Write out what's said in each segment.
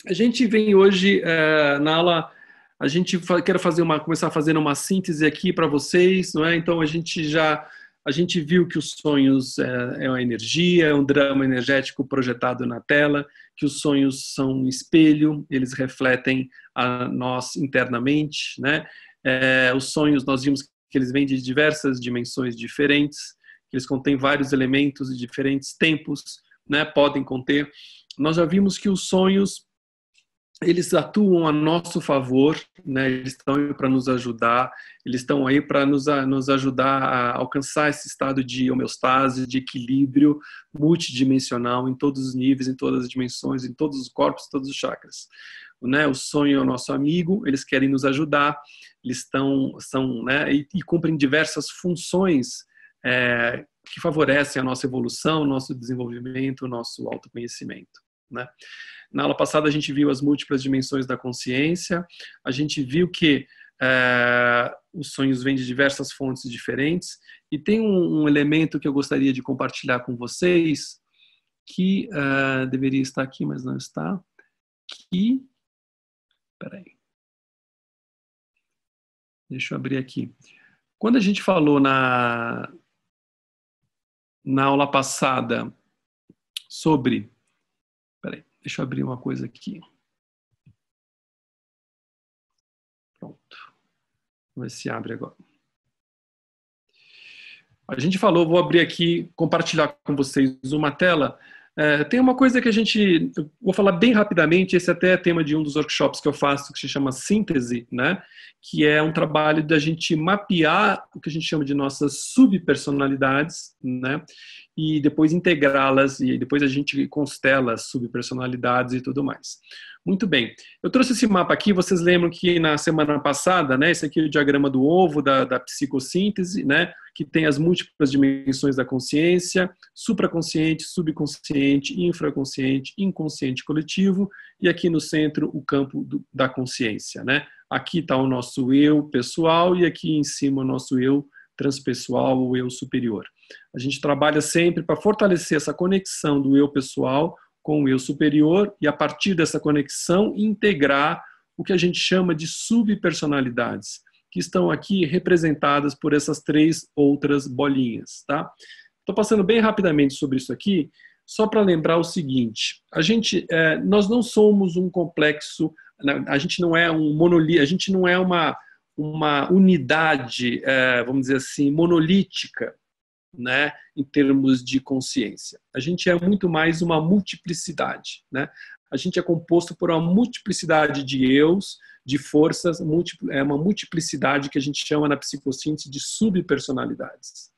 A gente vem hoje na aula, a gente quer começar a fazer uma síntese aqui para vocês, não é? Então a gente viu que os sonhos é uma energia, é um drama energético projetado na tela, que os sonhos são um espelho, eles refletem a nós internamente, né? Os sonhos, nós vimos que eles vêm de diversas dimensões diferentes, que eles contêm vários elementos de diferentes tempos, né? Podem conter. Nós já vimos que os sonhos eles atuam a nosso favor, né? Eles estão aí para nos ajudar, eles estão aí para nos ajudar a alcançar esse estado de homeostase, de equilíbrio multidimensional em todos os níveis, em todas as dimensões, em todos os corpos, todos os chakras. Né? O sonho é o nosso amigo, eles querem nos ajudar, eles são, né? e cumprem diversas funções que favorecem a nossa evolução, o nosso desenvolvimento, o nosso autoconhecimento. Né? Na aula passada a gente viu as múltiplas dimensões da consciência, a gente viu que os sonhos vêm de diversas fontes diferentes, e tem um elemento que eu gostaria de compartilhar com vocês, que deveria estar aqui, mas não está, peraí, deixa eu abrir aqui. Quando a gente falou na aula passada sobre... Peraí, deixa eu abrir uma coisa aqui. Pronto. Vamos ver se abre agora. A gente falou, vou abrir aqui, compartilhar com vocês uma tela. Tem uma coisa que eu vou falar bem rapidamente, esse até é tema de um dos workshops que eu faço, que se chama Síntese, né? Que é um trabalho da gente mapear o que a gente chama de nossas subpersonalidades, né? E depois integrá-las, e depois a gente constela as subpersonalidades e tudo mais. Muito bem. Eu trouxe esse mapa aqui, vocês lembram que na semana passada, né, esse aqui é o diagrama do ovo, da psicossíntese, né, que tem as múltiplas dimensões da consciência, supraconsciente, subconsciente, infraconsciente, inconsciente coletivo, e aqui no centro o campo da consciência. Né? Aqui está o nosso eu pessoal e aqui em cima o nosso eu transpessoal, o eu superior. A gente trabalha sempre para fortalecer essa conexão do eu pessoal com o eu superior e, a partir dessa conexão, integrar o que a gente chama de subpersonalidades, que estão aqui representadas por essas três outras bolinhas. Tá? Estou passando bem rapidamente sobre isso aqui, só para lembrar o seguinte, nós não somos um complexo, a gente não é um monolito, a gente não é uma unidade, vamos dizer assim, monolítica, né, em termos de consciência. A gente é muito mais uma multiplicidade. Né? A gente é composto por uma multiplicidade de eus, de forças, é uma multiplicidade que a gente chama na psicossíntese de subpersonalidades.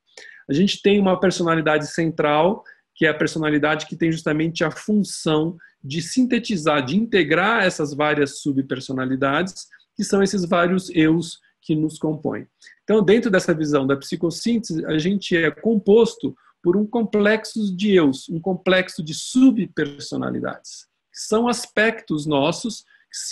A gente tem uma personalidade central, que é a personalidade que tem justamente a função de sintetizar, de integrar essas várias subpersonalidades, que são esses vários eus que nos compõem. Então, dentro dessa visão da psicossíntese, a gente é composto por um complexo de eus, um complexo de subpersonalidades, que são aspectos nossos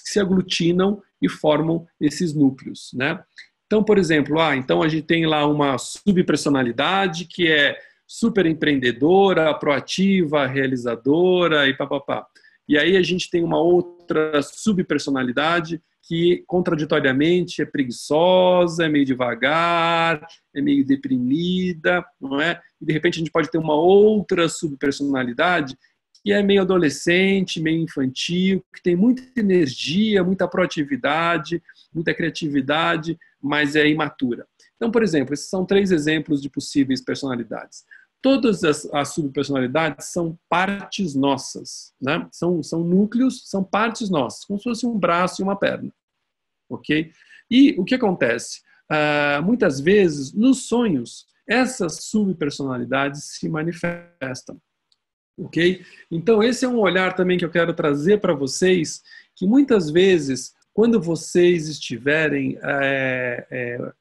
que se aglutinam e formam esses núcleos. Né? Então, por exemplo, então a gente tem lá uma subpersonalidade que é super empreendedora, proativa, realizadora e papapá. E aí a gente tem uma outra subpersonalidade que, contraditoriamente, é preguiçosa, é meio devagar, é meio deprimida, não é? E, de repente, a gente pode ter uma outra subpersonalidade que é meio adolescente, meio infantil, que tem muita energia, muita proatividade, muita criatividade, mas é imatura. Então, por exemplo, esses são 3 exemplos de possíveis personalidades. Todas as subpersonalidades são partes nossas, né? São núcleos, são partes nossas, como se fosse um braço e uma perna, ok? E o que acontece? Muitas vezes, nos sonhos, essas subpersonalidades se manifestam, ok? Então, esse é um olhar também que eu quero trazer para vocês, que muitas vezes, quando vocês estiverem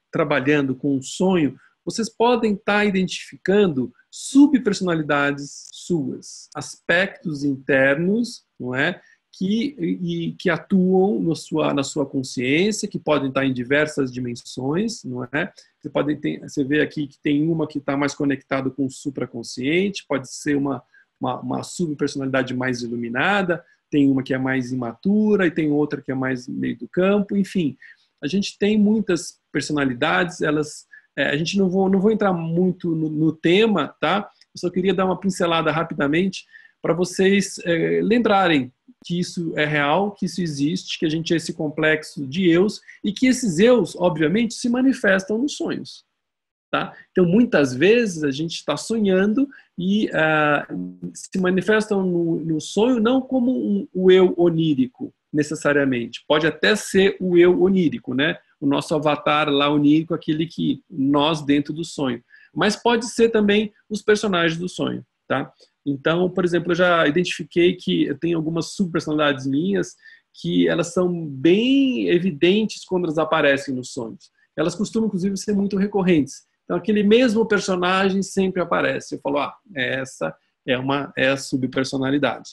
trabalhando com um sonho, vocês podem estar identificando subpersonalidades suas, aspectos internos, não é? Que atuam na sua consciência, que podem estar em diversas dimensões, não é? Você vê aqui que tem uma que está mais conectada com o supraconsciente, pode ser uma subpersonalidade mais iluminada, tem uma que é mais imatura e tem outra que é mais meio do campo, enfim. A gente tem muitas personalidades, a gente não vou entrar muito no tema, tá? Eu só queria dar uma pincelada rapidamente para vocês lembrarem que isso é real, que isso existe, que a gente é esse complexo de eus e que esses eus, obviamente, se manifestam nos sonhos. Tá? Então, muitas vezes a gente está sonhando e se manifestam no sonho não como o eu onírico, necessariamente. Pode até ser o eu onírico, né? O nosso avatar lá onírico, aquele que nós dentro do sonho. Mas pode ser também os personagens do sonho, tá? Então, por exemplo, eu já identifiquei que eu tenho algumas subpersonalidades minhas que elas são bem evidentes quando elas aparecem nos sonhos. Elas costumam, inclusive, ser muito recorrentes. Então, aquele mesmo personagem sempre aparece. Eu falo, essa é a subpersonalidade.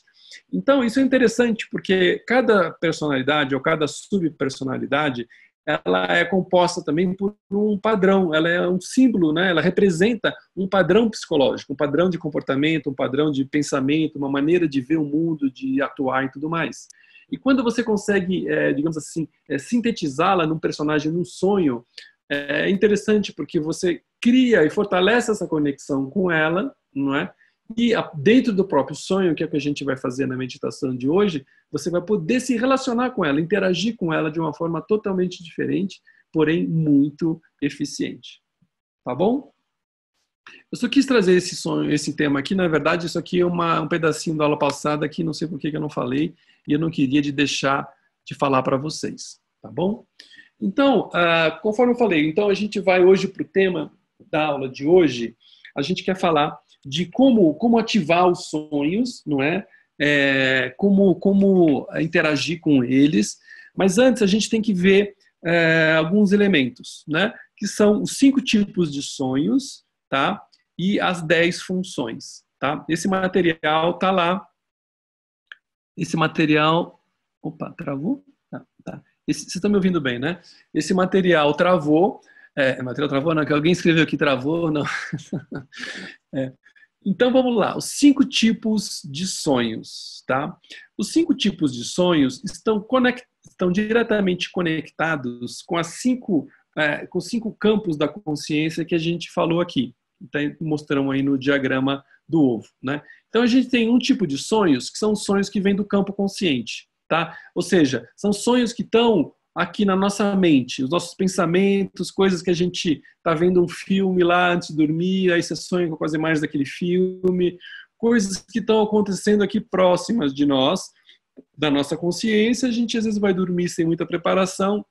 Então, isso é interessante, porque cada personalidade ou cada subpersonalidade, ela é composta também por um padrão, ela é um símbolo, né? Ela representa um padrão psicológico, um padrão de comportamento, um padrão de pensamento, uma maneira de ver o mundo, de atuar e tudo mais. E quando você consegue, digamos assim, sintetizá-la num personagem, num sonho, é interessante porque você cria e fortalece essa conexão com ela, não é? E dentro do próprio sonho, que é o que a gente vai fazer na meditação de hoje, você vai poder se relacionar com ela, interagir com ela de uma forma totalmente diferente, porém muito eficiente. Tá bom? Eu só quis trazer esse tema aqui. Na verdade, isso aqui é um pedacinho da aula passada que não sei por que eu não falei e eu não queria deixar de falar para vocês. Tá bom? Então, conforme eu falei, então a gente vai hoje para o tema da aula de hoje. A gente quer falar de como ativar os sonhos, não é? Como interagir com eles. Mas antes a gente tem que ver alguns elementos, né? Que são os 5 tipos de sonhos, tá? E as 10 funções, tá? Esse material tá lá. Esse material... Opa, travou? Tá. Vocês estão me ouvindo bem, né? Esse material travou. Material travou, não, que alguém escreveu que travou, não. Então, vamos lá. Os 5 tipos de sonhos, tá? Os 5 tipos de sonhos estão diretamente conectados com com os 5 campos da consciência que a gente falou aqui. Então, mostramos aí no diagrama do ovo, né? Então, a gente tem um tipo de sonhos que são sonhos que vêm do campo consciente. Tá? Ou seja, são sonhos que estão aqui na nossa mente, os nossos pensamentos, coisas que a gente está vendo um filme lá antes de dormir, aí você sonha com as imagens daquele filme, coisas que estão acontecendo aqui próximas de nós, da nossa consciência. A gente às vezes vai dormir sem muita preparação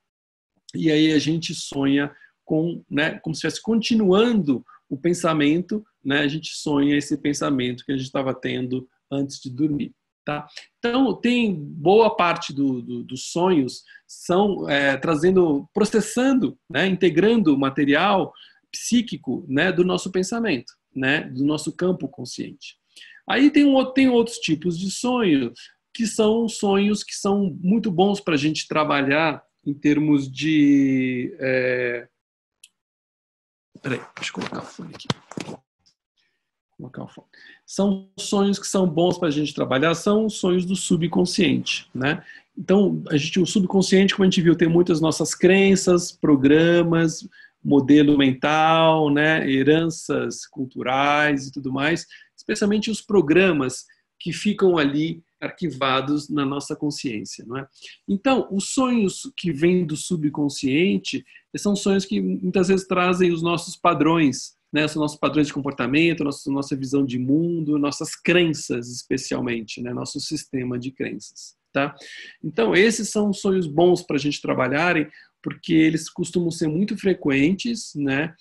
e aí a gente sonha né, como se estivesse continuando o pensamento, né? A gente sonha esse pensamento que a gente estava tendo antes de dormir. Tá? Então, tem boa parte dos sonhos são processando, né, integrando o material psíquico, né, do nosso pensamento, né, do nosso campo consciente. Aí tem outros tipos de sonhos, que são sonhos que são muito bons para a gente trabalhar em termos de... Peraí, deixa eu colocar o fone aqui. São sonhos que são bons para a gente trabalhar, são os sonhos do subconsciente, né? Então, o subconsciente, como a gente viu, tem muitas nossas crenças, programas, modelo mental, né? Heranças culturais e tudo mais, especialmente os programas que ficam ali arquivados na nossa consciência, não é? Então, os sonhos que vêm do subconsciente são sonhos que muitas vezes trazem os nossos padrões, né, os nossos padrões de comportamento, nossa visão de mundo, nossas crenças especialmente, né, nosso sistema de crenças. Tá? Então, esses são sonhos bons para a gente trabalharem, porque eles costumam ser muito frequentes, né?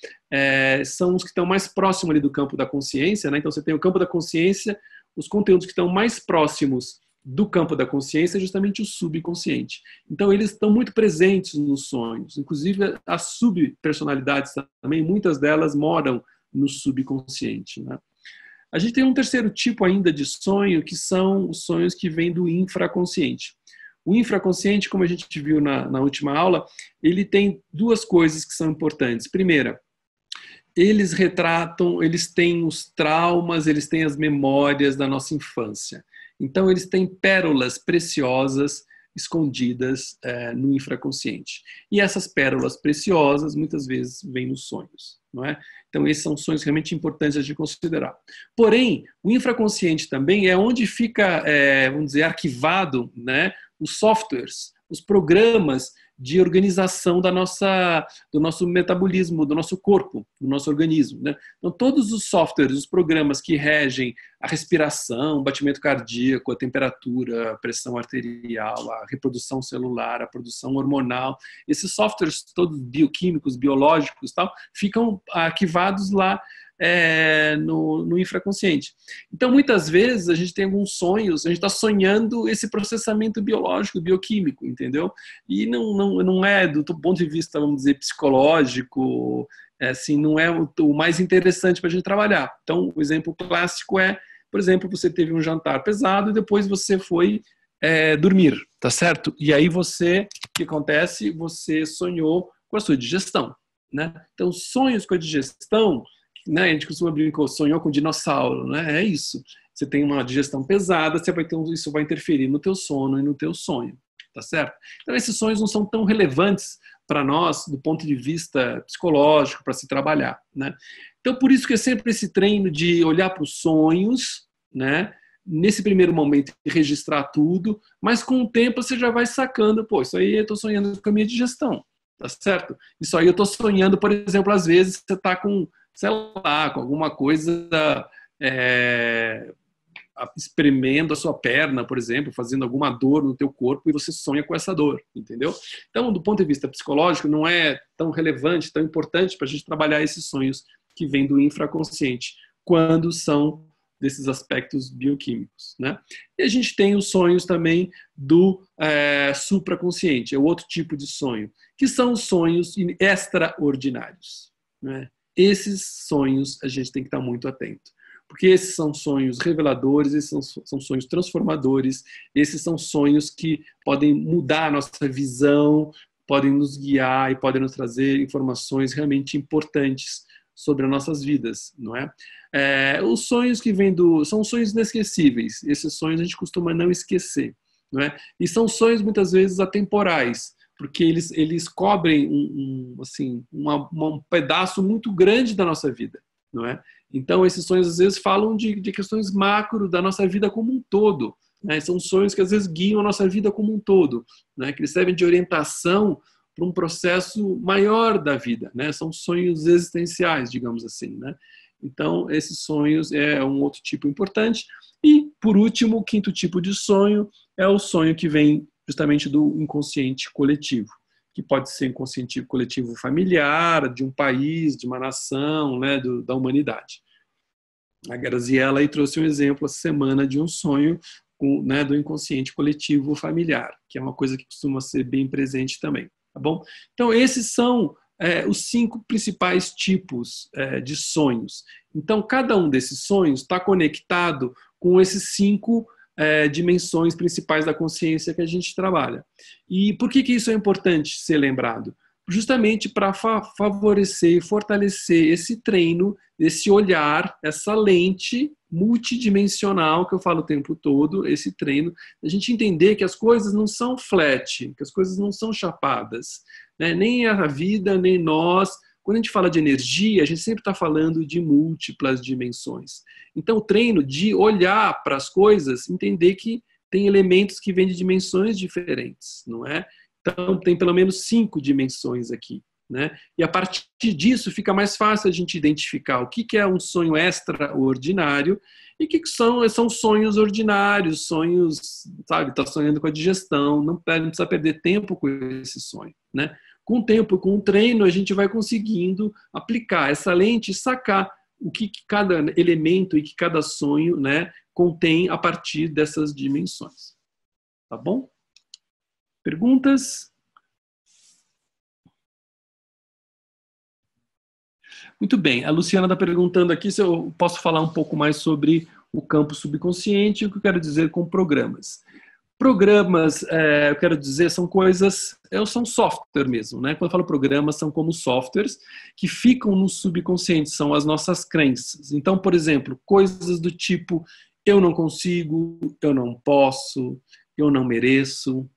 São os que estão mais próximos ali do campo da consciência, né? Então, você tem o campo da consciência, os conteúdos que estão mais próximos do campo da consciência é justamente o subconsciente. Então, eles estão muito presentes nos sonhos. Inclusive, as subpersonalidades também, muitas delas moram no subconsciente, né? A gente tem um terceiro tipo ainda de sonho, que são os sonhos que vêm do infraconsciente. O infraconsciente, como a gente viu na última aula, ele tem 2 coisas que são importantes. Primeira, eles têm os traumas, eles têm as memórias da nossa infância. Então, eles têm pérolas preciosas escondidas no infraconsciente. E essas pérolas preciosas, muitas vezes, vêm nos sonhos, não é? Então, esses são sonhos realmente importantes de considerar. Porém, o infraconsciente também é onde fica, vamos dizer, arquivado, né, os softwares, os programas de organização do nosso metabolismo, do nosso corpo, do nosso organismo, né? Então, todos os softwares, os programas que regem a respiração, o batimento cardíaco, a temperatura, a pressão arterial, a reprodução celular, a produção hormonal, esses softwares todos bioquímicos, biológicos, tal, ficam arquivados lá no infraconsciente. Então, muitas vezes, a gente tem alguns sonhos, a gente está sonhando esse processamento biológico, bioquímico, entendeu? E não é, do ponto de vista, vamos dizer, psicológico, assim, não é o mais interessante para a gente trabalhar. Então, o exemplo clássico é, por exemplo, você teve um jantar pesado e depois você foi dormir, tá certo? E aí o que acontece? Você sonhou com a sua digestão, né? Então, sonhos com a digestão, né, a gente costuma brincar, sonhou com dinossauro, né? É isso. Você tem uma digestão pesada, você vai ter isso vai interferir no teu sono e no teu sonho, tá certo? Então esses sonhos não são tão relevantes para nós do ponto de vista psicológico para se trabalhar, né? Então por isso que é sempre esse treino de olhar para os sonhos, né? Nesse primeiro momento registrar tudo, mas com o tempo você já vai sacando, pô, isso aí eu estou sonhando com a minha digestão, tá certo? Isso aí eu estou sonhando, por exemplo, às vezes você está com, sei lá, com alguma coisa espremendo a sua perna, por exemplo, fazendo alguma dor no teu corpo e você sonha com essa dor, entendeu? Então, do ponto de vista psicológico, não é tão relevante, tão importante para a gente trabalhar esses sonhos que vêm do infraconsciente, quando são desses aspectos bioquímicos, né? E a gente tem os sonhos também do supraconsciente, é o outro tipo de sonho, que são os sonhos extraordinários, né? Esses sonhos a gente tem que estar muito atento, porque esses são sonhos reveladores, esses são sonhos transformadores, esses são sonhos que podem mudar a nossa visão, podem nos guiar e podem nos trazer informações realmente importantes sobre as nossas vidas, não é? Os sonhos que vêm são sonhos inesquecíveis, esses sonhos a gente costuma não esquecer, não é? E são sonhos muitas vezes atemporais, porque eles cobrem um pedaço muito grande da nossa vida, não é? Então, esses sonhos, às vezes, falam de questões macro da nossa vida como um todo, né? São sonhos que, às vezes, guiam a nossa vida como um todo, né? Que eles servem de orientação para um processo maior da vida, né? São sonhos existenciais, digamos assim, né? Então, esses sonhos é um outro tipo importante. E, por último, o quinto tipo de sonho é o sonho que vem justamente do inconsciente coletivo, que pode ser inconsciente coletivo familiar, de um país, de uma nação, né, da humanidade. A Graziella aí trouxe um exemplo essa semana de um sonho né, do inconsciente coletivo familiar, que é uma coisa que costuma ser bem presente também, tá bom? Então, esses são os 5 principais tipos de sonhos. Então, cada um desses sonhos está conectado com esses 5 dimensões principais da consciência que a gente trabalha. E por que isso é importante ser lembrado? Justamente para favorecer e fortalecer esse treino, esse olhar, essa lente multidimensional que eu falo o tempo todo, esse treino, a gente entender que as coisas não são flat, que as coisas não são chapadas, né? Nem a vida, nem nós. Quando a gente fala de energia, a gente sempre está falando de múltiplas dimensões. Então, o treino de olhar para as coisas, entender que tem elementos que vêm de dimensões diferentes, não é? Então, tem pelo menos 5 dimensões aqui, né? E a partir disso fica mais fácil a gente identificar o que é um sonho extraordinário e o que são sonhos ordinários, sonhos, sabe, tá sonhando com a digestão, não precisa perder tempo com esse sonho, né? Com o tempo, com o treino, a gente vai conseguindo aplicar essa lente e sacar o que cada elemento e que cada sonho, né, contém a partir dessas dimensões. Tá bom? Perguntas? Muito bem. A Luciana está perguntando aqui se eu posso falar um pouco mais sobre o campo subconsciente e o que eu quero dizer com programas. Programas, eu quero dizer, são coisas, são software mesmo, né? Quando eu falo programas, são como softwares que ficam no subconsciente, são as nossas crenças. Então, por exemplo, coisas do tipo, eu não consigo, eu não posso, eu não mereço,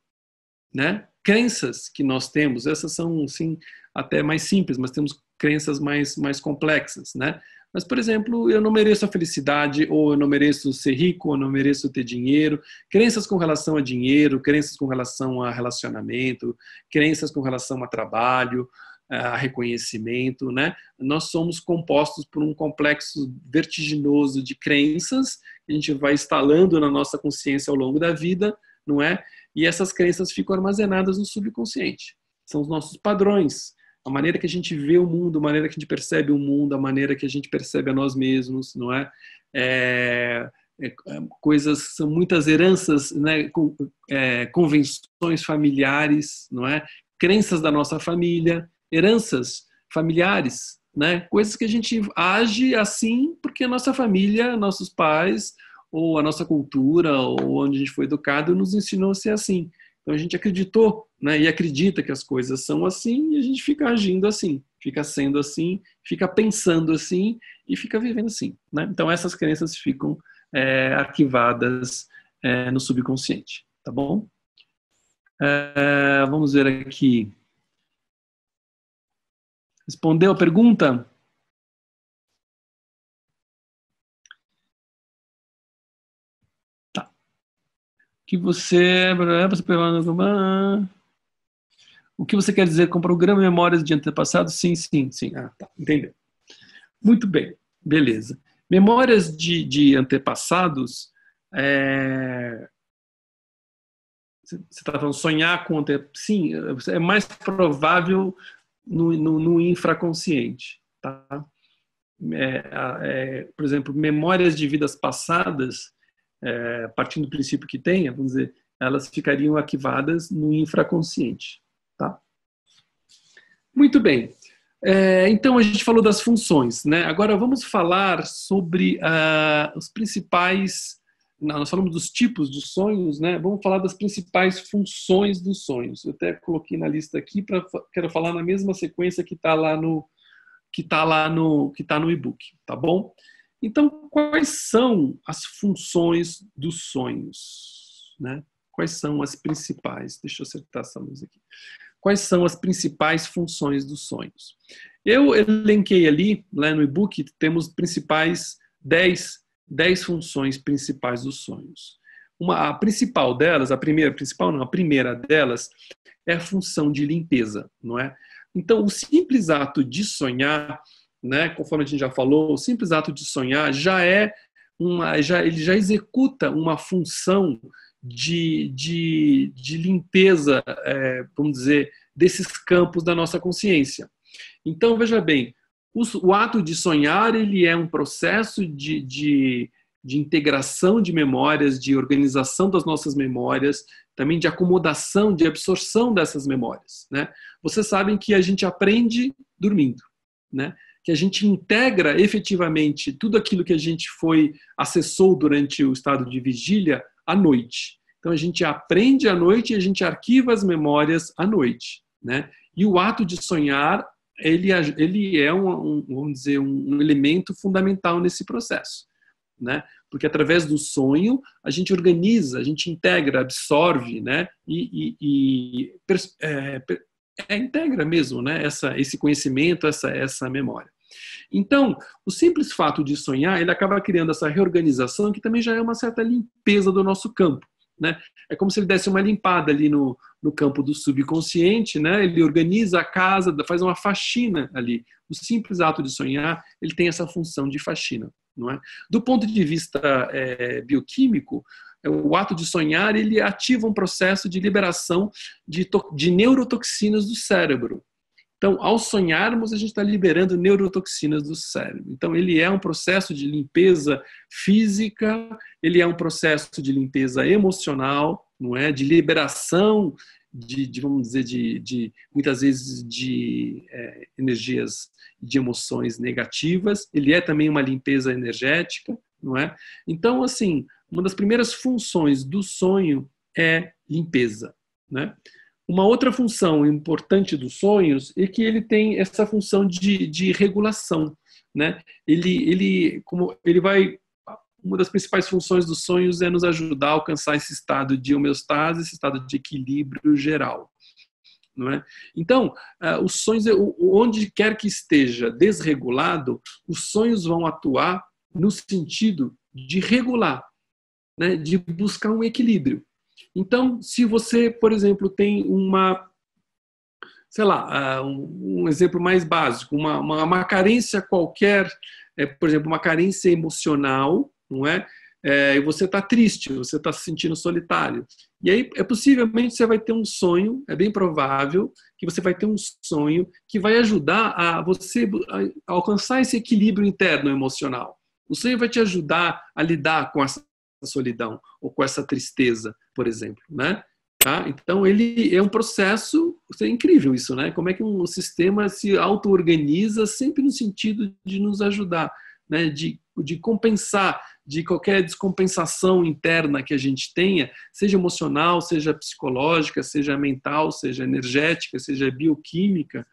né? Crenças que nós temos, essas são, sim, até mais simples, mas temos crenças mais complexas, né? Mas, por exemplo, eu não mereço a felicidade, ou eu não mereço ser rico, ou eu não mereço ter dinheiro. Crenças com relação a dinheiro, crenças com relação a relacionamento, crenças com relação a trabalho, a reconhecimento, né? Nós somos compostos por um complexo vertiginoso de crenças que a gente vai instalando na nossa consciência ao longo da vida, não é? E essas crenças ficam armazenadas no subconsciente. São os nossos padrões, a maneira que a gente vê o mundo, a maneira que a gente percebe o mundo, a maneira que a gente percebe a nós mesmos, não é? Coisas, são muitas heranças, né? Convenções familiares, não é? Crenças da nossa família, heranças familiares, né? Coisas que a gente age assim porque a nossa família, nossos pais, ou a nossa cultura, ou onde a gente foi educado, nos ensinou a ser assim. Então a gente acreditou, né, e acredita que as coisas são assim, e a gente fica agindo assim, fica sendo assim, fica pensando assim, e fica vivendo assim, né? Então essas crenças ficam arquivadas no subconsciente, tá bom? Vamos ver aqui. Respondeu a pergunta? Tá. Que você o que você quer dizer com programa memórias de antepassados? Sim, sim, sim. Ah, tá. Entendeu. Muito bem. Beleza. Memórias de antepassados, você está falando sonhar com sim, é mais provável no infraconsciente, tá? Por exemplo, memórias de vidas passadas, partindo do princípio que tenha, vamos dizer, elas ficariam arquivadas no infraconsciente, tá? Muito bem. Então, a gente falou das funções, né? Agora vamos falar sobre os principais... Nós falamos dos tipos de sonhos, né? Vamos falar das principais funções dos sonhos. Eu até coloquei na lista aqui, quero falar na mesma sequência que está lá no e-book, tá bom? Então, quais são as funções dos sonhos, né? Quais são as principais? Deixa eu acertar essa luz aqui. Quais são as principais funções dos sonhos? Eu elenquei ali, né, no e-book, temos principais 10 funções principais dos sonhos. A principal delas, a primeira delas é a função de limpeza, não é? Então, o simples ato de sonhar, né, conforme a gente já falou, o simples ato de sonhar ele já executa uma função de limpeza, vamos dizer, desses campos da nossa consciência. Então, veja bem, o ato de sonhar, ele é um processo de integração de memórias, de organização das nossas memórias, também de acomodação, de absorção dessas memórias, né? Vocês sabem que a gente aprende dormindo, né? Que a gente integra efetivamente tudo aquilo que a gente acessou durante o estado de vigília à noite. Então a gente aprende à noite e a gente arquiva as memórias à noite, né? E o ato de sonhar, ele é vamos dizer, um elemento fundamental nesse processo, né? Porque através do sonho a gente organiza, a gente integra, absorve, né? Integra mesmo, né? Esse conhecimento, essa memória. Então, o simples fato de sonhar, ele acaba criando essa reorganização que também já é uma certa limpeza do nosso campo, né? É como se ele desse uma limpada ali no campo do subconsciente, né? Ele organiza a casa, faz uma faxina ali. O simples ato de sonhar, ele tem essa função de faxina, não é? Do ponto de vista bioquímico, o ato de sonhar, ele ativa um processo de liberação de neurotoxinas do cérebro. Então, ao sonharmos, a gente está liberando neurotoxinas do cérebro. Então, ele é um processo de limpeza física, ele é um processo de limpeza emocional, não é? De liberação vamos dizer, muitas vezes de energias, de emoções negativas. Ele é também uma limpeza energética, não é? Então, assim, uma das primeiras funções do sonho é limpeza, né? Uma outra função importante dos sonhos é que ele tem essa função de regulação, né? Ele vai uma das principais funções dos sonhos é nos ajudar a alcançar esse estado de homeostase, esse estado de equilíbrio geral. Não é? Então, os sonhos, onde quer que esteja desregulado, os sonhos vão atuar no sentido de regular, né? De buscar um equilíbrio. Então, se você, por exemplo, tem sei lá, um exemplo mais básico, uma carência qualquer, por exemplo, uma carência emocional, não é? E você está triste, você está se sentindo solitário. E aí, possivelmente, você vai ter um sonho, é bem provável que você vai ter um sonho que vai ajudar a você a alcançar esse equilíbrio interno emocional. O sonho vai te ajudar a lidar com essa solidão ou com essa tristeza, por exemplo, né? Tá? Então, ele é um processo, é incrível isso, né? Como é que um sistema se auto-organiza sempre no sentido de nos ajudar, né? De compensar, de qualquer descompensação interna que a gente tenha, seja emocional, seja psicológica, seja mental, seja energética, seja bioquímica,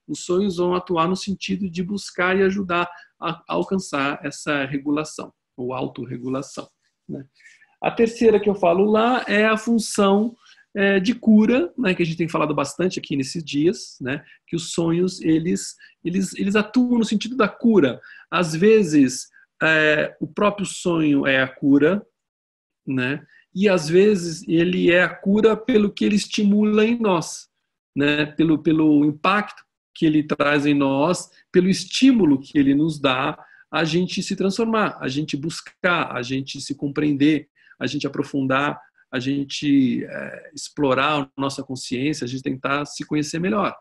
os sonhos vão atuar no sentido de buscar e ajudar a alcançar essa regulação, ou autorregulação, né? A terceira que eu falo lá é a função de cura, né, que a gente tem falado bastante aqui nesses dias, né, que os sonhos eles atuam no sentido da cura. Às vezes o próprio sonho é a cura, né, e às vezes ele é a cura pelo que ele estimula em nós, né, pelo impacto que ele traz em nós, pelo estímulo que ele nos dá a gente se transformar, a gente buscar, a gente se compreender, a gente aprofundar, a gente explorar a nossa consciência, a gente tentar se conhecer melhor,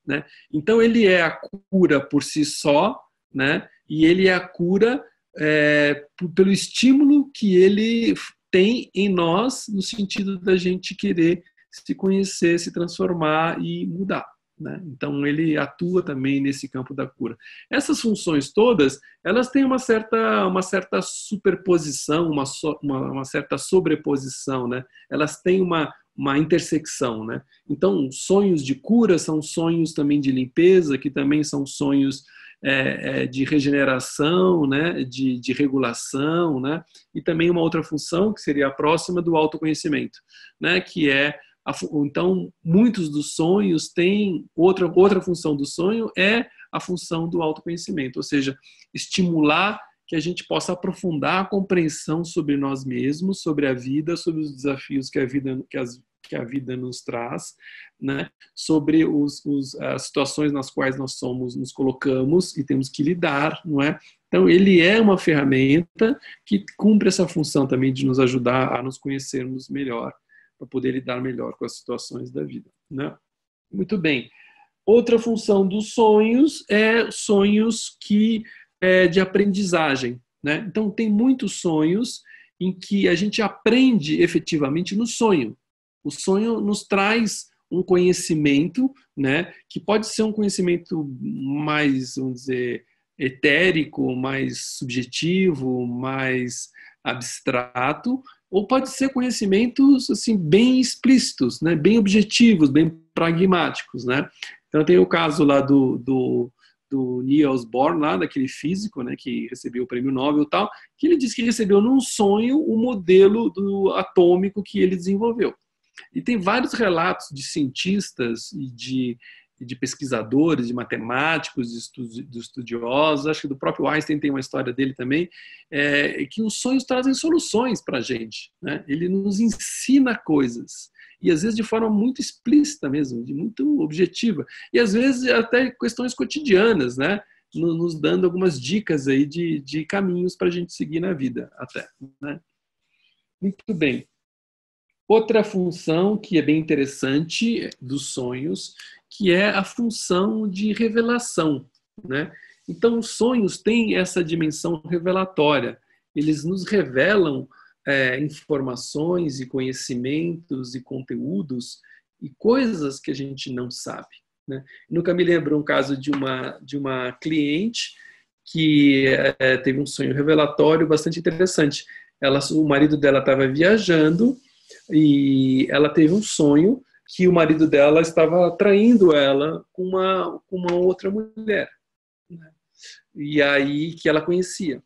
né? Então, ele é a cura por si só, né? E ele é a cura pelo estímulo que ele tem em nós, no sentido da gente querer se conhecer, se transformar e mudar, né? Então, ele atua também nesse campo da cura. Essas funções todas, elas têm uma certa superposição, uma certa sobreposição, né? Elas têm uma intersecção, né? Então, sonhos de cura são sonhos também de limpeza, que também são sonhos de regeneração, né? De regulação, né? E também uma outra função, que seria a próxima do autoconhecimento, né? Que é então, muitos dos sonhos têm outra função do sonho é a função do autoconhecimento, ou seja, estimular que a gente possa aprofundar a compreensão sobre nós mesmos, sobre a vida, sobre os desafios que a vida nos traz, né? Sobre as situações nas quais nós nos colocamos e temos que lidar, não é? Então, ele é uma ferramenta que cumpre essa função também de nos ajudar a nos conhecermos melhor, para poder lidar melhor com as situações da vida, né? Muito bem. Outra função dos sonhos é sonhos de aprendizagem, né? Então, tem muitos sonhos em que a gente aprende efetivamente no sonho. O sonho nos traz um conhecimento, né? Que pode ser um conhecimento mais, vamos dizer, etérico, mais subjetivo, mais abstrato, ou pode ser conhecimentos assim bem explícitos, né, bem objetivos, bem pragmáticos, né? Então tem o caso lá do Niels Bohr, lá daquele físico, né, que recebeu o prêmio Nobel e tal, que ele disse que recebeu num sonho o modelo atômico que ele desenvolveu. E tem vários relatos de cientistas e de pesquisadores, de matemáticos, de estudiosos, acho que do próprio Einstein tem uma história dele também, que os sonhos trazem soluções para a gente, né? Ele nos ensina coisas, e às vezes de forma muito explícita mesmo, muito objetiva, e às vezes até questões cotidianas, né? Nos dando algumas dicas aí de caminhos para a gente seguir na vida até, né? Muito bem. Outra função que é bem interessante dos sonhos, que é a função de revelação, né? Então, os sonhos têm essa dimensão revelatória. Eles nos revelam informações e conhecimentos e conteúdos e coisas que a gente não sabe, né? Nunca me lembro um caso de uma cliente que teve um sonho revelatório bastante interessante. O marido dela estava viajando e ela teve um sonho que o marido dela estava traindo ela com uma outra mulher, né? E aí que ela conhecia.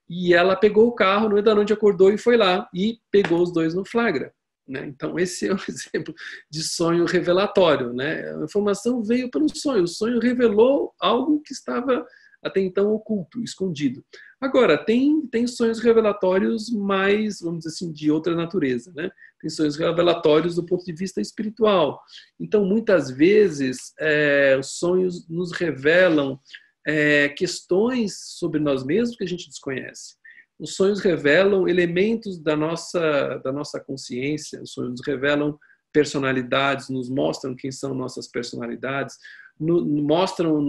e ela pegou o carro, no meio da noite acordou e foi lá, e pegou os dois no flagra. Né? Então, esse é um exemplo de sonho revelatório. Né? A informação veio pelo sonho. O sonho revelou algo que estava até então oculto, escondido. Agora, tem sonhos revelatórios mais, vamos dizer assim, de outra natureza. Né? Tem sonhos revelatórios do ponto de vista espiritual. Então, muitas vezes, os sonhos nos revelam questões sobre nós mesmos que a gente desconhece. Os sonhos revelam elementos da nossa consciência, os sonhos nos revelam personalidades, nos mostram quem são nossas personalidades, mostram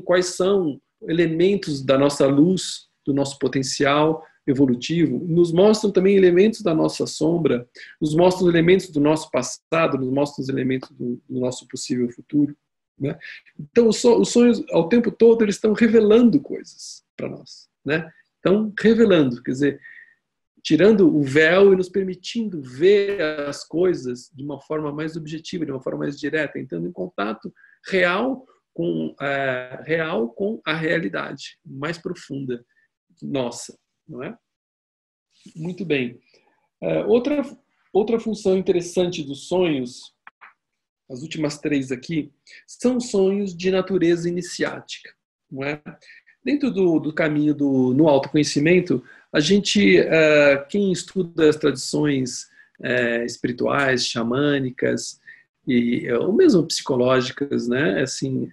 quais são elementos da nossa luz, do nosso potencial evolutivo, nos mostram também elementos da nossa sombra, nos mostram elementos do nosso passado, nos mostram os elementos do nosso possível futuro. Né? Então, os sonhos, ao tempo todo, eles estão revelando coisas para nós. Né? Estão revelando, quer dizer, tirando o véu e nos permitindo ver as coisas de uma forma mais objetiva, de uma forma mais direta, entrando em contato real com a realidade mais profunda nossa, não é? Muito bem. Outra função interessante dos sonhos, as últimas 3 aqui, são sonhos de natureza iniciática, não é? Dentro do caminho no autoconhecimento, a gente, quem estuda as tradições espirituais, xamânicas, ou mesmo psicológicas, né? Assim,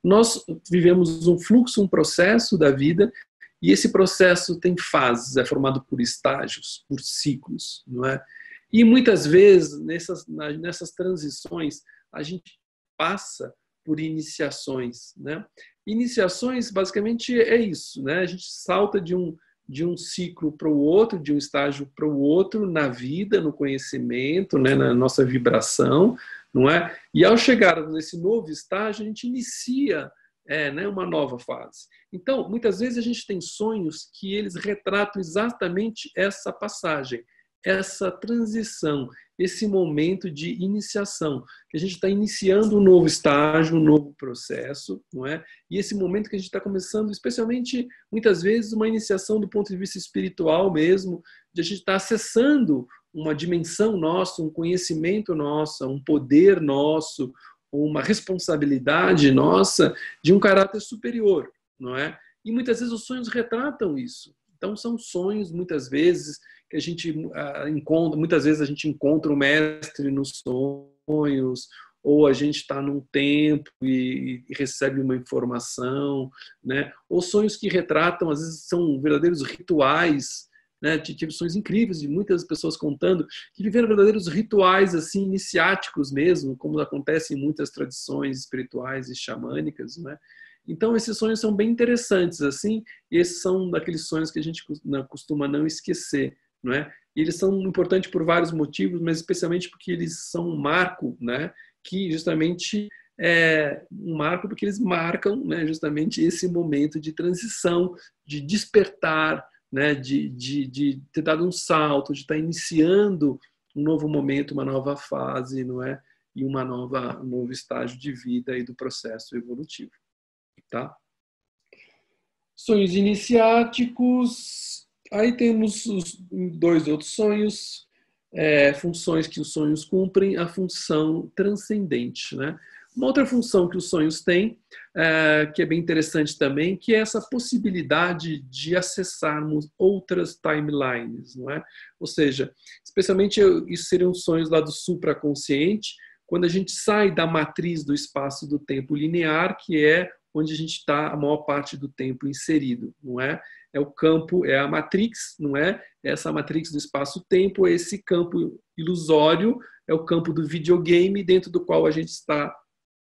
nós vivemos um fluxo, um processo da vida, e esse processo tem fases, é formado por estágios, por ciclos, não é? E muitas vezes, nessas transições, a gente passa por iniciações, né? Iniciações, basicamente, é isso, né? A gente salta de um ciclo para o outro, de um estágio para o outro, na vida, no conhecimento, né? Na nossa vibração, não é? E ao chegar nesse novo estágio, a gente inicia né, uma nova fase. Então, muitas vezes a gente tem sonhos que eles retratam exatamente essa passagem, essa transição, esse momento de iniciação, que a gente está iniciando um novo estágio, um novo processo, não é? E esse momento que a gente está começando, especialmente, muitas vezes, uma iniciação do ponto de vista espiritual mesmo, de a gente estar acessando uma dimensão nossa, um conhecimento nosso, um poder nosso, uma responsabilidade nossa de um caráter superior, não é? E muitas vezes os sonhos retratam isso. Então, são sonhos, muitas vezes, que a gente encontra, muitas vezes a gente encontra o mestre nos sonhos, ou a gente está num templo e recebe uma informação, né? Ou sonhos que retratam, às vezes são verdadeiros rituais, né? Tive sonhos incríveis de muitas pessoas contando que viveram verdadeiros rituais assim iniciáticos mesmo, como acontece em muitas tradições espirituais e xamânicas, né? Então, esses sonhos são bem interessantes, assim, e esses são daqueles sonhos que a gente costuma não esquecer, não é? E eles são importantes por vários motivos, mas especialmente porque eles são um marco, né? Que justamente é um marco porque eles marcam, né, justamente esse momento de transição, de despertar, né, de ter dado um salto, de estar iniciando um novo momento, uma nova fase, não é? E um novo estágio de vida e do processo evolutivo. Tá? Sonhos iniciáticos. Aí temos os 2 outros sonhos, funções que os sonhos cumprem, a função transcendente. Né? Uma outra função que os sonhos têm, que é bem interessante também, que é essa possibilidade de acessarmos outras timelines. Não é? Ou seja, especialmente isso seriam sonhos lá do supraconsciente, quando a gente sai da matriz do espaço do tempo linear, que é onde a gente está a maior parte do tempo inserido, não é? É o campo, é a matrix, não é? Essa matrix do espaço-tempo, é esse campo ilusório, é o campo do videogame dentro do qual a gente está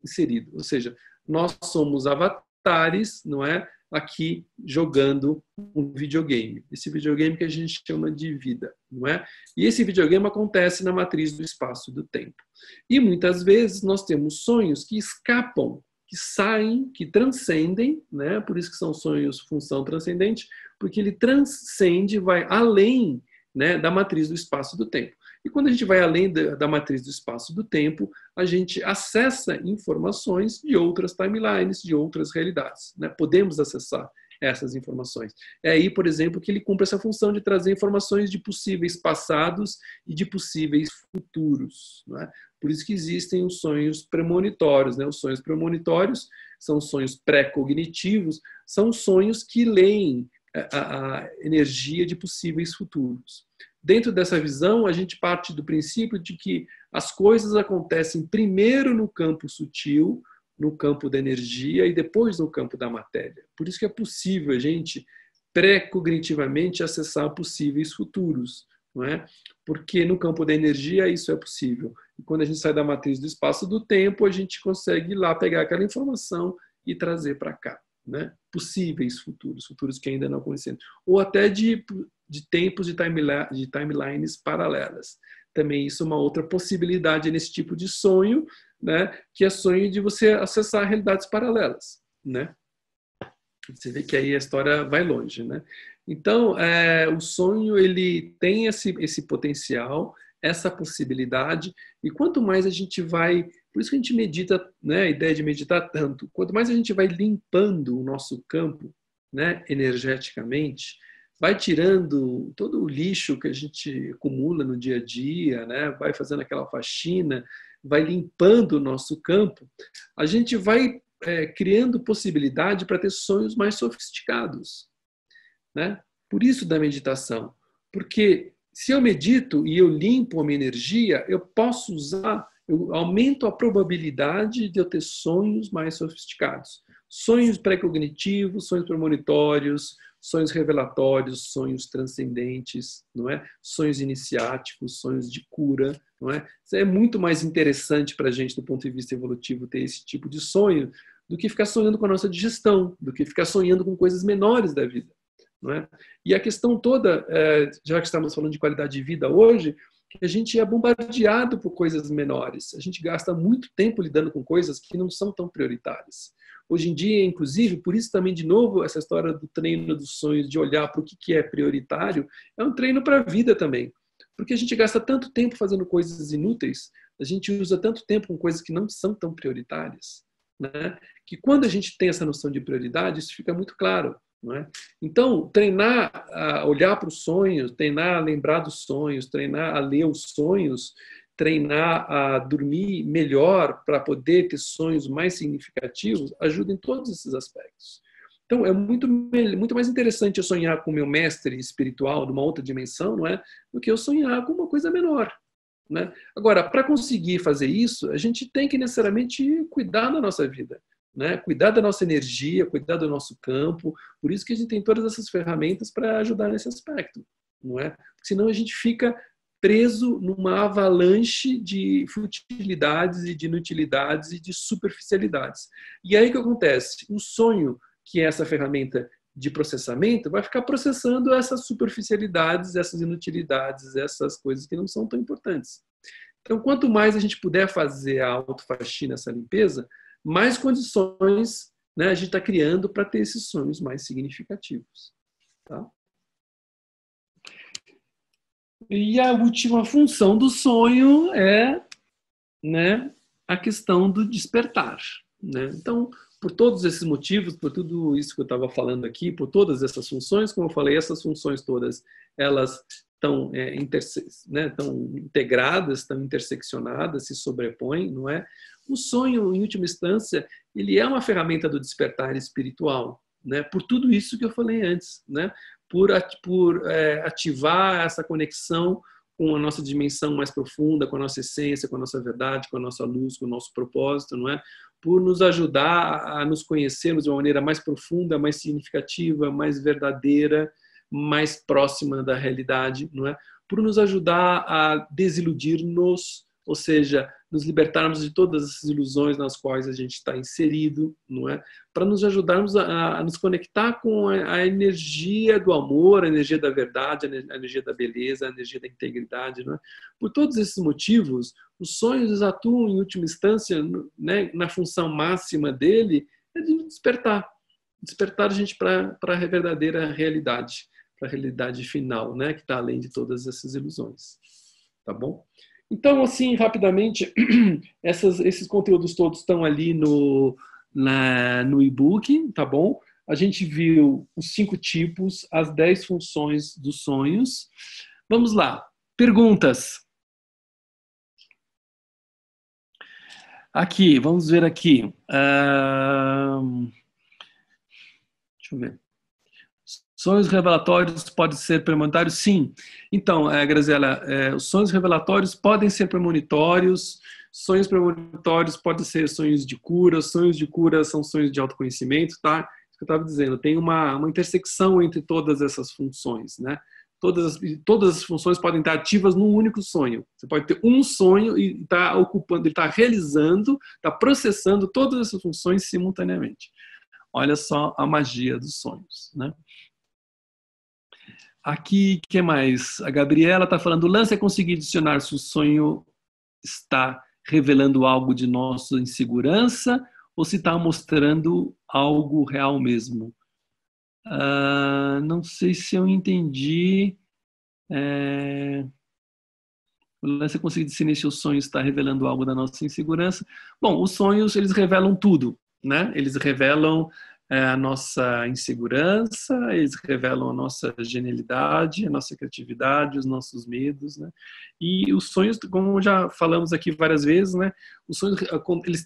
inserido. Ou seja, nós somos avatares, não é? Aqui jogando um videogame. Esse videogame que a gente chama de vida, não é? E esse videogame acontece na matriz do espaço e do tempo. E muitas vezes nós temos sonhos que escapam, que saem, que transcendem, né? Por isso que são sonhos função transcendente, porque ele transcende, vai além, né, da matriz do espaço e do tempo. E quando a gente vai além da matriz do espaço e do tempo, a gente acessa informações de outras timelines, de outras realidades. Né? Podemos acessar essas informações. É aí, por exemplo, que ele cumpre essa função de trazer informações de possíveis passados e de possíveis futuros, não é? Por isso que existem os sonhos premonitórios, né? Os sonhos premonitórios são sonhos pré-cognitivos, são sonhos que leem a energia de possíveis futuros. Dentro dessa visão, a gente parte do princípio de que as coisas acontecem primeiro no campo sutil, no campo da energia e depois no campo da matéria. Por isso que é possível a gente pré-cognitivamente acessar possíveis futuros, não é? Porque no campo da energia isso é possível. E quando a gente sai da matriz do espaço do tempo, a gente consegue ir lá pegar aquela informação e trazer para cá, né? Possíveis futuros, futuros que ainda não aconteceram. Ou até de tempos de timelines paralelas. Também isso é uma outra possibilidade nesse tipo de sonho, né? Que é sonho de você acessar realidades paralelas, né? Você vê que aí a história vai longe, né? Então, o sonho ele tem esse potencial, essa possibilidade, e quanto mais a gente vai, por isso que a gente medita, né? A ideia de meditar tanto, quanto mais a gente vai limpando o nosso campo, né? Energeticamente, vai tirando todo o lixo que a gente acumula no dia a dia, né? Vai fazendo aquela faxina, vai limpando o nosso campo, a gente vai criando possibilidade para ter sonhos mais sofisticados, né? Por isso da meditação, porque se eu medito e eu limpo a minha energia, eu posso usar, eu aumento a probabilidade de eu ter sonhos mais sofisticados. Sonhos pré-cognitivos, sonhos premonitórios, sonhos revelatórios, sonhos transcendentes, não é? Sonhos iniciáticos, sonhos de cura, não é? Isso é muito mais interessante para a gente, do ponto de vista evolutivo, ter esse tipo de sonho, do que ficar sonhando com a nossa digestão, do que ficar sonhando com coisas menores da vida, não é? E a questão toda, já que estamos falando de qualidade de vida hoje, que a gente é bombardeado por coisas menores. A gente gasta muito tempo lidando com coisas que não são tão prioritárias. Hoje em dia, inclusive, por isso também, de novo, essa história do treino dos sonhos, de olhar para o que é prioritário, é um treino para a vida também. Porque a gente gasta tanto tempo fazendo coisas inúteis, a gente usa tanto tempo com coisas que não são tão prioritárias, né? Que quando a gente tem essa noção de prioridade, isso fica muito claro. Não é? Então, treinar a olhar para os sonhos, treinar a lembrar dos sonhos, treinar a ler os sonhos, treinar a dormir melhor para poder ter sonhos mais significativos, ajuda em todos esses aspectos. Então, é muito mais interessante eu sonhar com o meu mestre espiritual de uma outra dimensão, não é? Do que eu sonhar com uma coisa menor. Né? Agora, para conseguir fazer isso, a gente tem que necessariamente cuidar da nossa vida. Né? Cuidar da nossa energia, cuidar do nosso campo. Por isso que a gente tem todas essas ferramentas para ajudar nesse aspecto, não é? Porque senão a gente fica preso numa avalanche de futilidades e de inutilidades e de superficialidades. E aí o que acontece? O sonho, que é essa ferramenta de processamento, vai ficar processando essas superficialidades, essas inutilidades, essas coisas que não são tão importantes. Então, quanto mais a gente puder fazer a autofaxina, essa limpeza, mais condições, né, a gente está criando para ter esses sonhos mais significativos. Tá? E a última função do sonho é, né, a questão do despertar. Né? Então, por todos esses motivos, por tudo isso que eu estava falando aqui, por todas essas funções, como eu falei, essas funções todas, elas estão tão integradas, estão interseccionadas, se sobrepõem, não é? O sonho, em última instância, ele é uma ferramenta do despertar espiritual, né? Por tudo isso que eu falei antes, né? Por ativar essa conexão com a nossa dimensão mais profunda, com a nossa essência, com a nossa verdade, com a nossa luz, com o nosso propósito, não é? Por nos ajudar a nos conhecermos de uma maneira mais profunda, mais significativa, mais verdadeira, mais próxima da realidade, não é? Por nos ajudar a desiludir-nos, ou seja, nos libertarmos de todas essas ilusões nas quais a gente está inserido, não é? Para nos ajudarmos a nos conectar com a energia do amor, a energia da verdade, a energia da beleza, a energia da integridade, não é? Por todos esses motivos, os sonhos atuam em última instância, né, na função máxima dele é de despertar a gente para a verdadeira realidade, para a realidade final, né, que está além de todas essas ilusões, tá bom? Então, assim, rapidamente, esses conteúdos todos estão ali no e-book, tá bom? a gente viu os 5 tipos, as 10 funções dos sonhos. Vamos lá. Perguntas. Aqui, vamos ver aqui. Deixa eu ver. Sonhos revelatórios podem ser premonitórios? Sim. Então, Graziela, os sonhos revelatórios podem ser premonitórios, sonhos premonitórios podem ser sonhos de cura são sonhos de autoconhecimento, tá? Isso que eu estava dizendo, tem uma intersecção entre todas essas funções, né? Todas as funções podem estar ativas num único sonho. Você pode ter um sonho e está ocupando, ele está realizando, está processando todas essas funções simultaneamente. Olha só a magia dos sonhos, né? Aqui, o que mais? A Gabriela está falando, o lance é conseguir adicionar se o sonho está revelando algo de nossa insegurança ou se está mostrando algo real mesmo. Não sei se eu entendi. O lance é conseguir discernir se o sonho está revelando algo da nossa insegurança. Bom, os sonhos, eles revelam tudo, né? Eles revelam a nossa insegurança, eles revelam a nossa genialidade, a nossa criatividade, os nossos medos, né? E os sonhos, como já falamos aqui várias vezes, né? Os sonhos,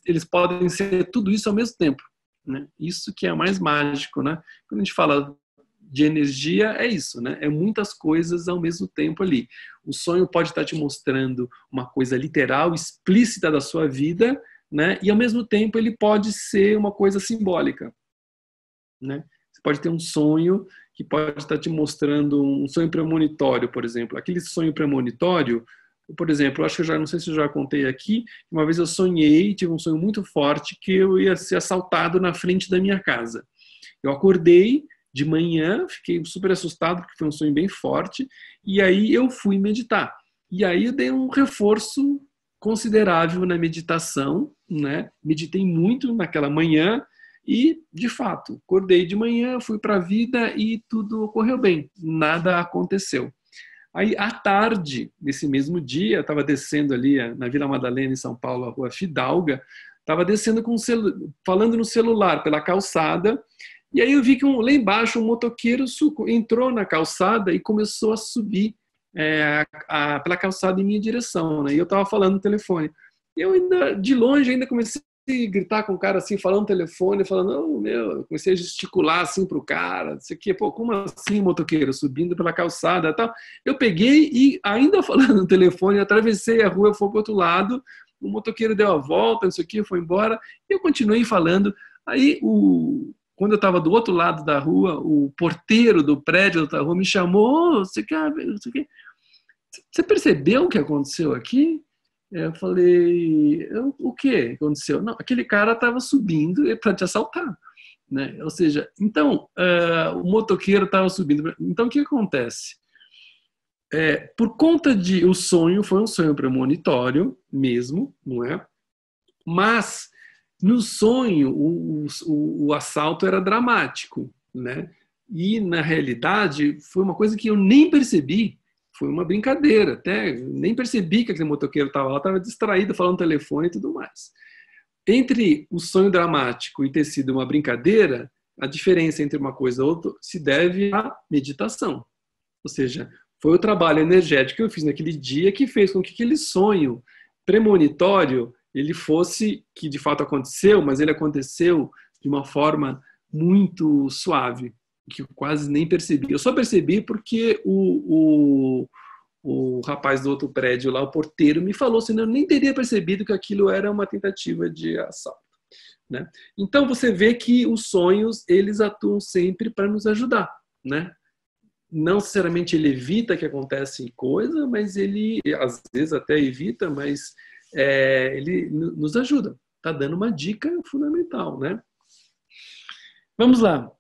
eles podem ser tudo isso ao mesmo tempo, né? Isso que é mais mágico, né? Quando a gente fala de energia, é isso, né? É muitas coisas ao mesmo tempo ali. O sonho pode estar te mostrando uma coisa literal, explícita da sua vida, né? E ao mesmo tempo ele pode ser uma coisa simbólica, né? Você pode ter um sonho que pode estar te mostrando um sonho premonitório, por exemplo. Aquele sonho premonitório, por exemplo, eu acho que eu já não sei se eu já contei aqui, uma vez eu sonhei, tive um sonho muito forte que eu ia ser assaltado na frente da minha casa. Eu acordei de manhã, fiquei super assustado porque foi um sonho bem forte, e aí eu fui meditar. E aí eu dei um reforço considerável na meditação, né? Meditei muito naquela manhã e, de fato, acordei de manhã, fui para a vida e tudo ocorreu bem, nada aconteceu. Aí, à tarde, nesse mesmo dia, eu estava descendo ali na Vila Madalena, em São Paulo, a Rua Fidalga, estava descendo falando no celular pela calçada, e aí eu vi que lá embaixo um motoqueiro entrou na calçada e começou a subir pela calçada em minha direção, né? E eu estava falando no telefone. Eu ainda, de longe, ainda comecei a gritar com o cara assim, falando no telefone, falando, não, meu, eu comecei a gesticular assim pro cara, isso aqui, pô, como assim, motoqueiro, subindo pela calçada e tal. Eu peguei e, ainda falando no telefone, atravessei a rua, fui pro outro lado, o motoqueiro deu a volta, isso aqui, foi embora, e eu continuei falando. Aí, quando eu estava do outro lado da rua, o porteiro do prédio da rua me chamou, você quer ver, não sei o quê. Você percebeu o que aconteceu aqui? Eu falei, o que aconteceu? Não, aquele cara estava subindo para te assaltar, né? Ou seja, então, o motoqueiro estava subindo. Então, o que acontece? Por conta de... O sonho foi um sonho premonitório mesmo, não é? Mas, no sonho, o assalto era dramático, né? E, na realidade, foi uma coisa que eu nem percebi. Foi uma brincadeira, até nem percebi que aquele motoqueiro estava lá, estava distraído falando no telefone e tudo mais. Entre o sonho dramático e ter sido uma brincadeira, a diferença entre uma coisa e outra se deve à meditação. Ou seja, foi o trabalho energético que eu fiz naquele dia que fez com que aquele sonho premonitório ele fosse, que de fato aconteceu, mas ele aconteceu de uma forma muito suave, que eu quase nem percebi. Eu só percebi porque o rapaz do outro prédio lá, o porteiro, me falou, senão eu nem teria percebido que aquilo era uma tentativa de assalto, né? Então você vê que os sonhos, eles atuam sempre para nos ajudar, né? Não necessariamente ele evita que aconteça coisa, mas ele, às vezes até evita, mas ele nos ajuda. Está dando uma dica fundamental, né? Vamos lá.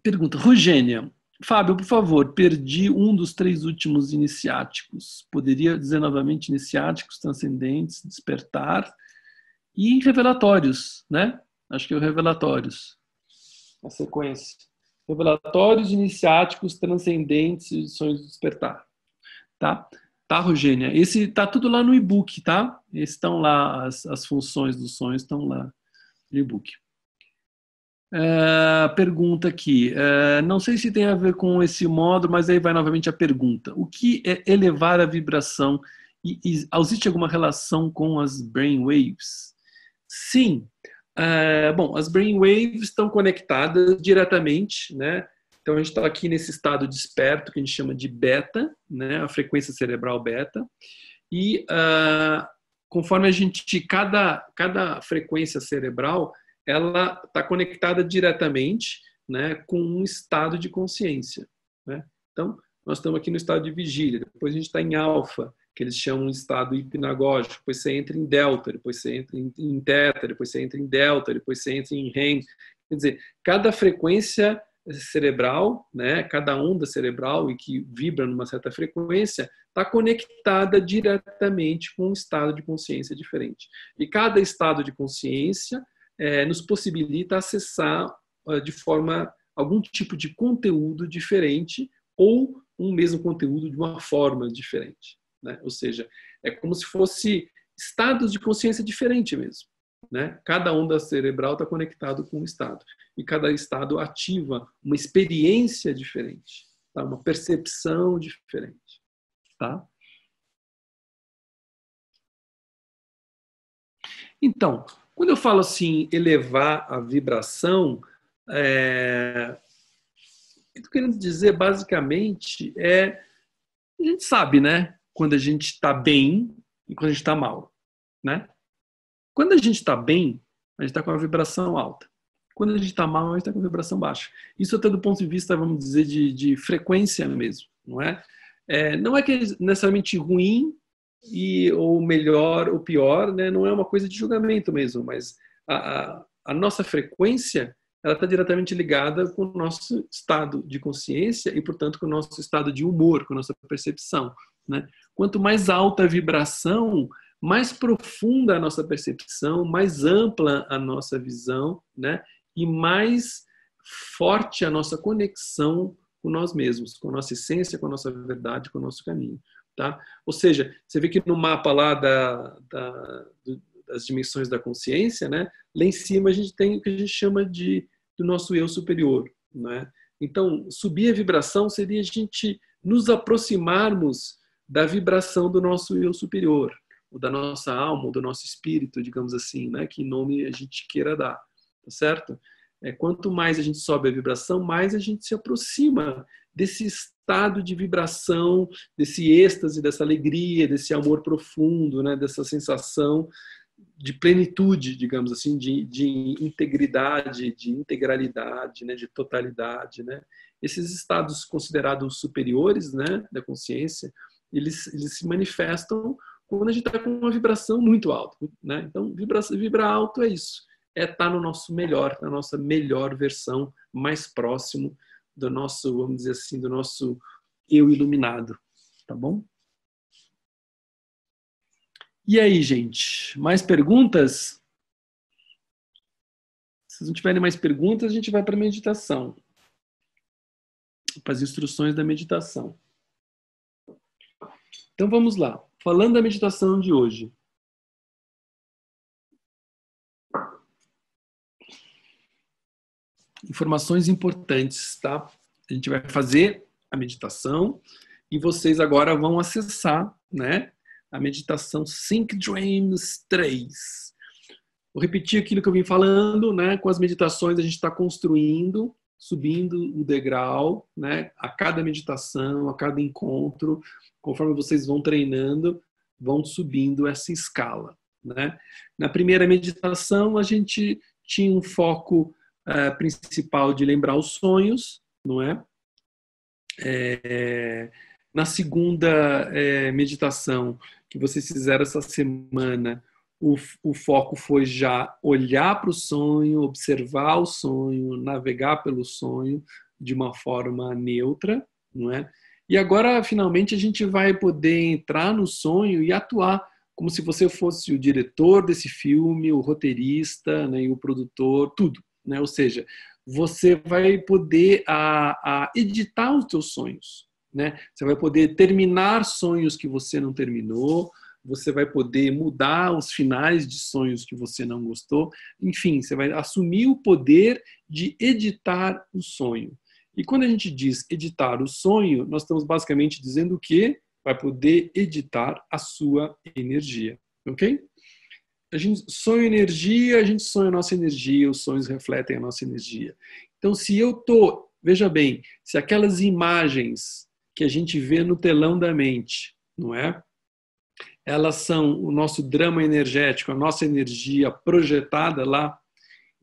Pergunta, Rogênia. Fábio, por favor, perdi um dos 3 últimos iniciáticos. Poderia dizer novamente iniciáticos, transcendentes, despertar e revelatórios, né? Acho que é o revelatórios. A sequência. Revelatórios, iniciáticos, transcendentes e sonhos de despertar. Tá? Tá, Rogênia? Esse tá tudo lá no e-book, tá? Estão lá, as funções dos sonhos estão lá no e-book. Pergunta aqui. Não sei se tem a ver com esse modo, mas aí vai novamente a pergunta. O que é elevar a vibração? E existe alguma relação com as brainwaves? Sim. Bom, as brainwaves estão conectadas diretamente, né? Então a gente está aqui nesse estado desperto que a gente chama de beta, né? A frequência cerebral beta. E conforme a gente, cada frequência cerebral, ela está conectada diretamente, né, com um estado de consciência, né? Então, nós estamos aqui no estado de vigília, depois a gente está em alfa, que eles chamam de estado hipnagógico, depois você entra em delta, depois você entra em teta, depois você entra em delta, depois você entra em REM. Quer dizer, cada frequência cerebral, né, cada onda cerebral e que vibra numa certa frequência, está conectada diretamente com um estado de consciência diferente. E cada estado de consciência nos possibilita acessar de forma algum tipo de conteúdo diferente ou um mesmo conteúdo de uma forma diferente, né? Ou seja, é como se fosse estados de consciência diferente mesmo, né? Cada onda cerebral está conectado com um estado e cada estado ativa uma experiência diferente, tá? Uma percepção diferente, tá? Então, quando eu falo assim, elevar a vibração, o que eu estou querendo dizer basicamente a gente sabe, né? Quando a gente está bem e quando a gente está mal, né? Quando a gente está bem, a gente está com a vibração alta. Quando a gente está mal, a gente está com a vibração baixa. Isso até do ponto de vista, vamos dizer, de frequência mesmo, não é? Não é que é necessariamente ruim ou melhor ou pior, né? Não é uma coisa de julgamento mesmo, mas a nossa frequência ela está diretamente ligada com o nosso estado de consciência e, portanto, com o nosso estado de humor, com a nossa percepção, né? Quanto mais alta a vibração, mais profunda a nossa percepção, mais ampla a nossa visão, né? E mais forte a nossa conexão com nós mesmos, com a nossa essência, com a nossa verdade, com o nosso caminho. Tá? Ou seja, você vê que no mapa lá das dimensões da consciência, né, lá em cima a gente tem o que a gente chama do nosso eu superior. Né? Então, subir a vibração seria a gente nos aproximarmos da vibração do nosso eu superior, ou da nossa alma, ou do nosso espírito, digamos assim, né, que nome a gente queira dar. Tá certo? Quanto mais a gente sobe a vibração, mais a gente se aproxima desse estado de vibração, desse êxtase, dessa alegria, desse amor profundo, né? Dessa sensação de plenitude, digamos assim, de integridade, de integralidade, né? De totalidade. Né? Esses estados considerados superiores, né? Da consciência, eles se manifestam quando a gente está com uma vibração muito alta. Né? Então, vibrar alto é isso. Estar no nosso melhor, na nossa melhor versão, mais próximo do nosso, vamos dizer assim, do nosso eu iluminado, tá bom? E aí, gente, mais perguntas? Se não tiverem mais perguntas, a gente vai para a meditação, para as instruções da meditação. Então vamos lá, falando da meditação de hoje. Informações importantes, tá? A gente vai fazer a meditação e vocês agora vão acessar, né, a meditação Think Dreams 3. Vou repetir aquilo que eu vim falando, né? Com as meditações a gente está construindo, subindo o degrau, né? A cada meditação, a cada encontro, conforme vocês vão treinando, vão subindo essa escala, né? Na primeira meditação a gente tinha um foco principal de lembrar os sonhos, não é? Na segunda meditação que vocês fizeram essa semana, o foco foi já olhar para o sonho, observar o sonho, navegar pelo sonho de uma forma neutra, não é? E agora, finalmente, a gente vai poder entrar no sonho e atuar como se você fosse o diretor desse filme, o roteirista, né, e o produtor, tudo. Né? Ou seja, você vai poder editar os seus sonhos. Né? Você vai poder terminar sonhos que você não terminou, você vai poder mudar os finais de sonhos que você não gostou. Enfim, você vai assumir o poder de editar o sonho. E quando a gente diz editar o sonho, nós estamos basicamente dizendo o quê? Vai poder editar a sua energia, ok? A gente sonha energia, a gente sonha a nossa energia, os sonhos refletem a nossa energia. Então, se eu tô, veja bem, se aquelas imagens que a gente vê no telão da mente, não é? Elas são o nosso drama energético, a nossa energia projetada lá.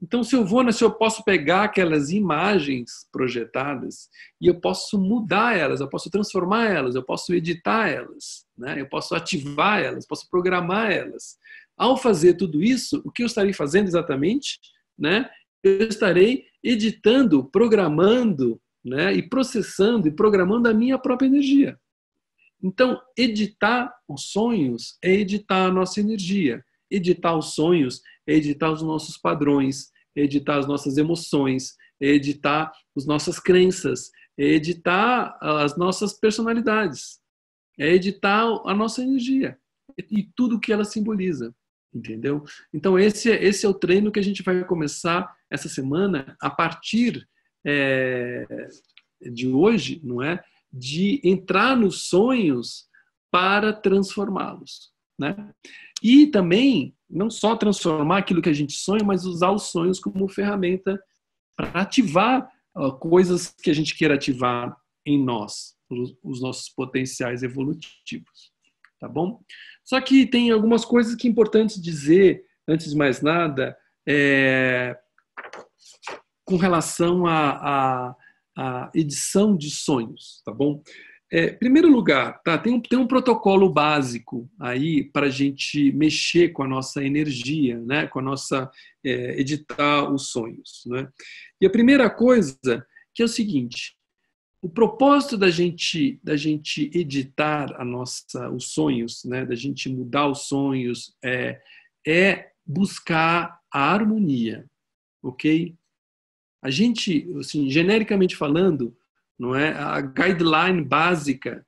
Então, se eu posso pegar aquelas imagens projetadas e eu posso mudar elas, eu posso transformar elas, eu posso editar elas, né? Eu posso ativar elas, posso programar elas. Ao fazer tudo isso, o que eu estarei fazendo exatamente? Né? Eu estarei editando, programando, né? E processando e programando a minha própria energia. Então, editar os sonhos é editar a nossa energia. Editar os sonhos é editar os nossos padrões, é editar as nossas emoções, é editar as nossas crenças, é editar as nossas personalidades, é editar a nossa energia e tudo que ela simboliza, entendeu? Então, esse é o treino que a gente vai começar essa semana a partir de hoje, não é? De entrar nos sonhos para transformá-los, né? E também, não só transformar aquilo que a gente sonha, mas usar os sonhos como ferramenta para ativar coisas que a gente queira ativar em nós, os nossos potenciais evolutivos, tá bom? Só que tem algumas coisas que é importante dizer, antes de mais nada, com relação à edição de sonhos, tá bom? Em primeiro lugar, tá, tem um protocolo básico aí para a gente mexer com a nossa energia, né, com a nossa editar os sonhos, né? E a primeira coisa que é o seguinte: o propósito da gente editar os sonhos, né, da gente mudar os sonhos é buscar a harmonia, ok? A gente, assim, genericamente falando, não é, a guideline básica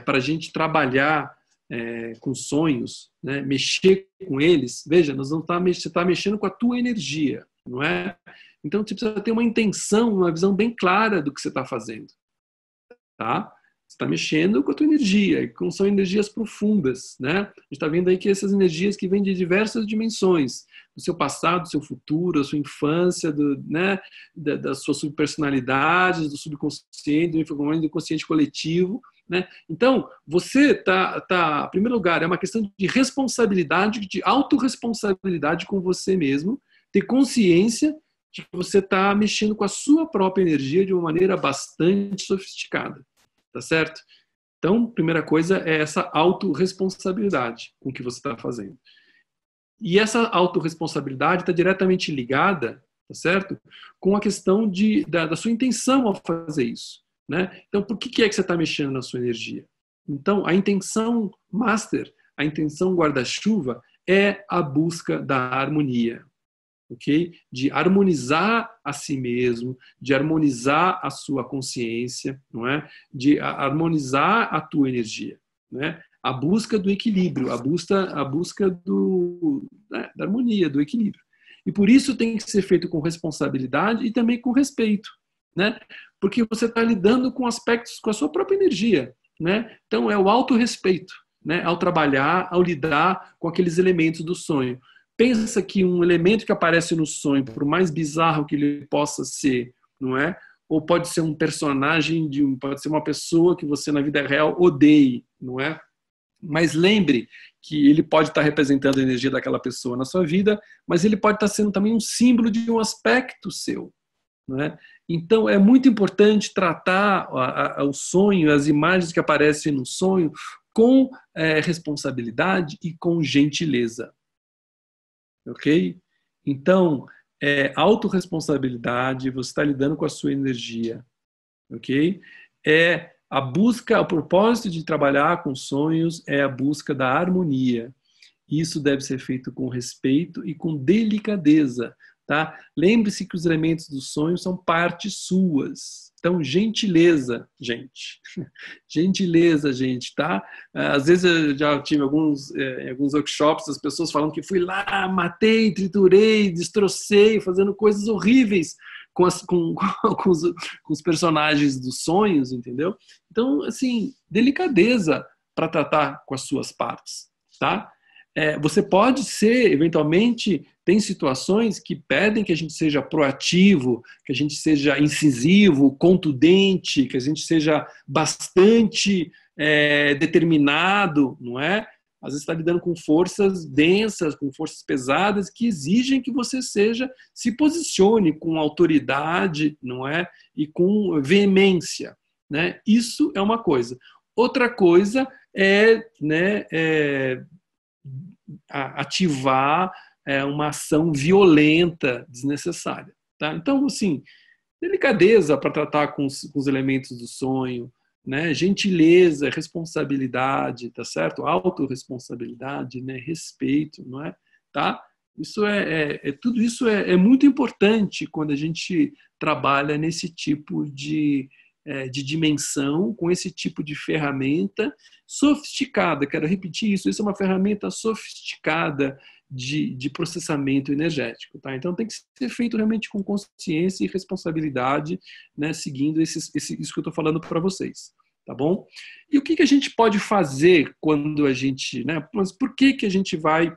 para a gente trabalhar com sonhos, né, mexer com eles. Veja, você está mexendo com a tua energia, não é? Então você precisa ter uma intenção, uma visão bem clara do que você está fazendo, tá? Você está mexendo com a tua energia, e são energias profundas, né? A gente está vendo aí que essas energias que vêm de diversas dimensões, do seu passado, do seu futuro, da sua infância, né? da sua subpersonalidade, do subconsciente, do inconsciente coletivo, né? Então, você tá, em primeiro lugar, é uma questão de responsabilidade, de autorresponsabilidade com você mesmo, ter consciência de que você está mexendo com a sua própria energia de uma maneira bastante sofisticada. Tá certo? Então, primeira coisa é essa autorresponsabilidade com o que você está fazendo. E essa autorresponsabilidade está diretamente ligada, tá certo? Com a questão da sua intenção ao fazer isso, né? Então, por que é que você está mexendo na sua energia? Então, a intenção master, a intenção guarda-chuva é a busca da harmonia. Okay? De harmonizar a si mesmo, de harmonizar a sua consciência, não é? De harmonizar a tua energia, né? A busca do equilíbrio, a busca da harmonia, do equilíbrio. E por isso tem que ser feito com responsabilidade e também com respeito, né? Porque você está lidando com aspectos, com a sua própria energia, né? Então é o autorrespeito, né? Ao trabalhar, ao lidar com aqueles elementos do sonho. Pensa que um elemento que aparece no sonho, por mais bizarro que ele possa ser, não é? Ou pode ser um personagem, pode ser uma pessoa que você na vida real odeie, não é? Mas lembre que ele pode estar representando a energia daquela pessoa na sua vida, mas ele pode estar sendo também um símbolo de um aspecto seu, não é? Então é muito importante tratar o sonho, as imagens que aparecem no sonho, com responsabilidade e com gentileza. Ok? Então, autorresponsabilidade, você está lidando com a sua energia. Ok? A busca, o propósito de trabalhar com sonhos é a busca da harmonia. Isso deve ser feito com respeito e com delicadeza. Tá? Lembre-se que os elementos dos sonhos são partes suas. Então, gentileza, gente. Gentileza, gente, tá? Às vezes eu já tive alguns workshops, as pessoas falando que fui lá, matei, triturei, destrocei, fazendo coisas horríveis com os personagens dos sonhos, entendeu? Então, assim, delicadeza para tratar com as suas partes, tá? Você pode ser, eventualmente, tem situações que pedem que a gente seja proativo, que a gente seja incisivo, contundente, que a gente seja bastante determinado, não é? Às vezes está lidando com forças densas, com forças pesadas, que exigem que você se posicione com autoridade, não é? E com veemência, né? Isso é uma coisa. Outra coisa ativar uma ação violenta, desnecessária. Tá? Então, assim, delicadeza para tratar com os elementos do sonho, né? Gentileza, responsabilidade, tá certo? Autorresponsabilidade, né? Respeito, não é? Tá? Isso tudo isso é muito importante quando a gente trabalha nesse tipo de dimensão, com esse tipo de ferramenta sofisticada. Quero repetir isso é uma ferramenta sofisticada de processamento energético. Tá? Então, tem que ser feito realmente com consciência e responsabilidade, né, seguindo isso que eu estou falando para vocês. Tá bom? E o que a gente pode fazer quando a gente... Né, mas por que a gente vai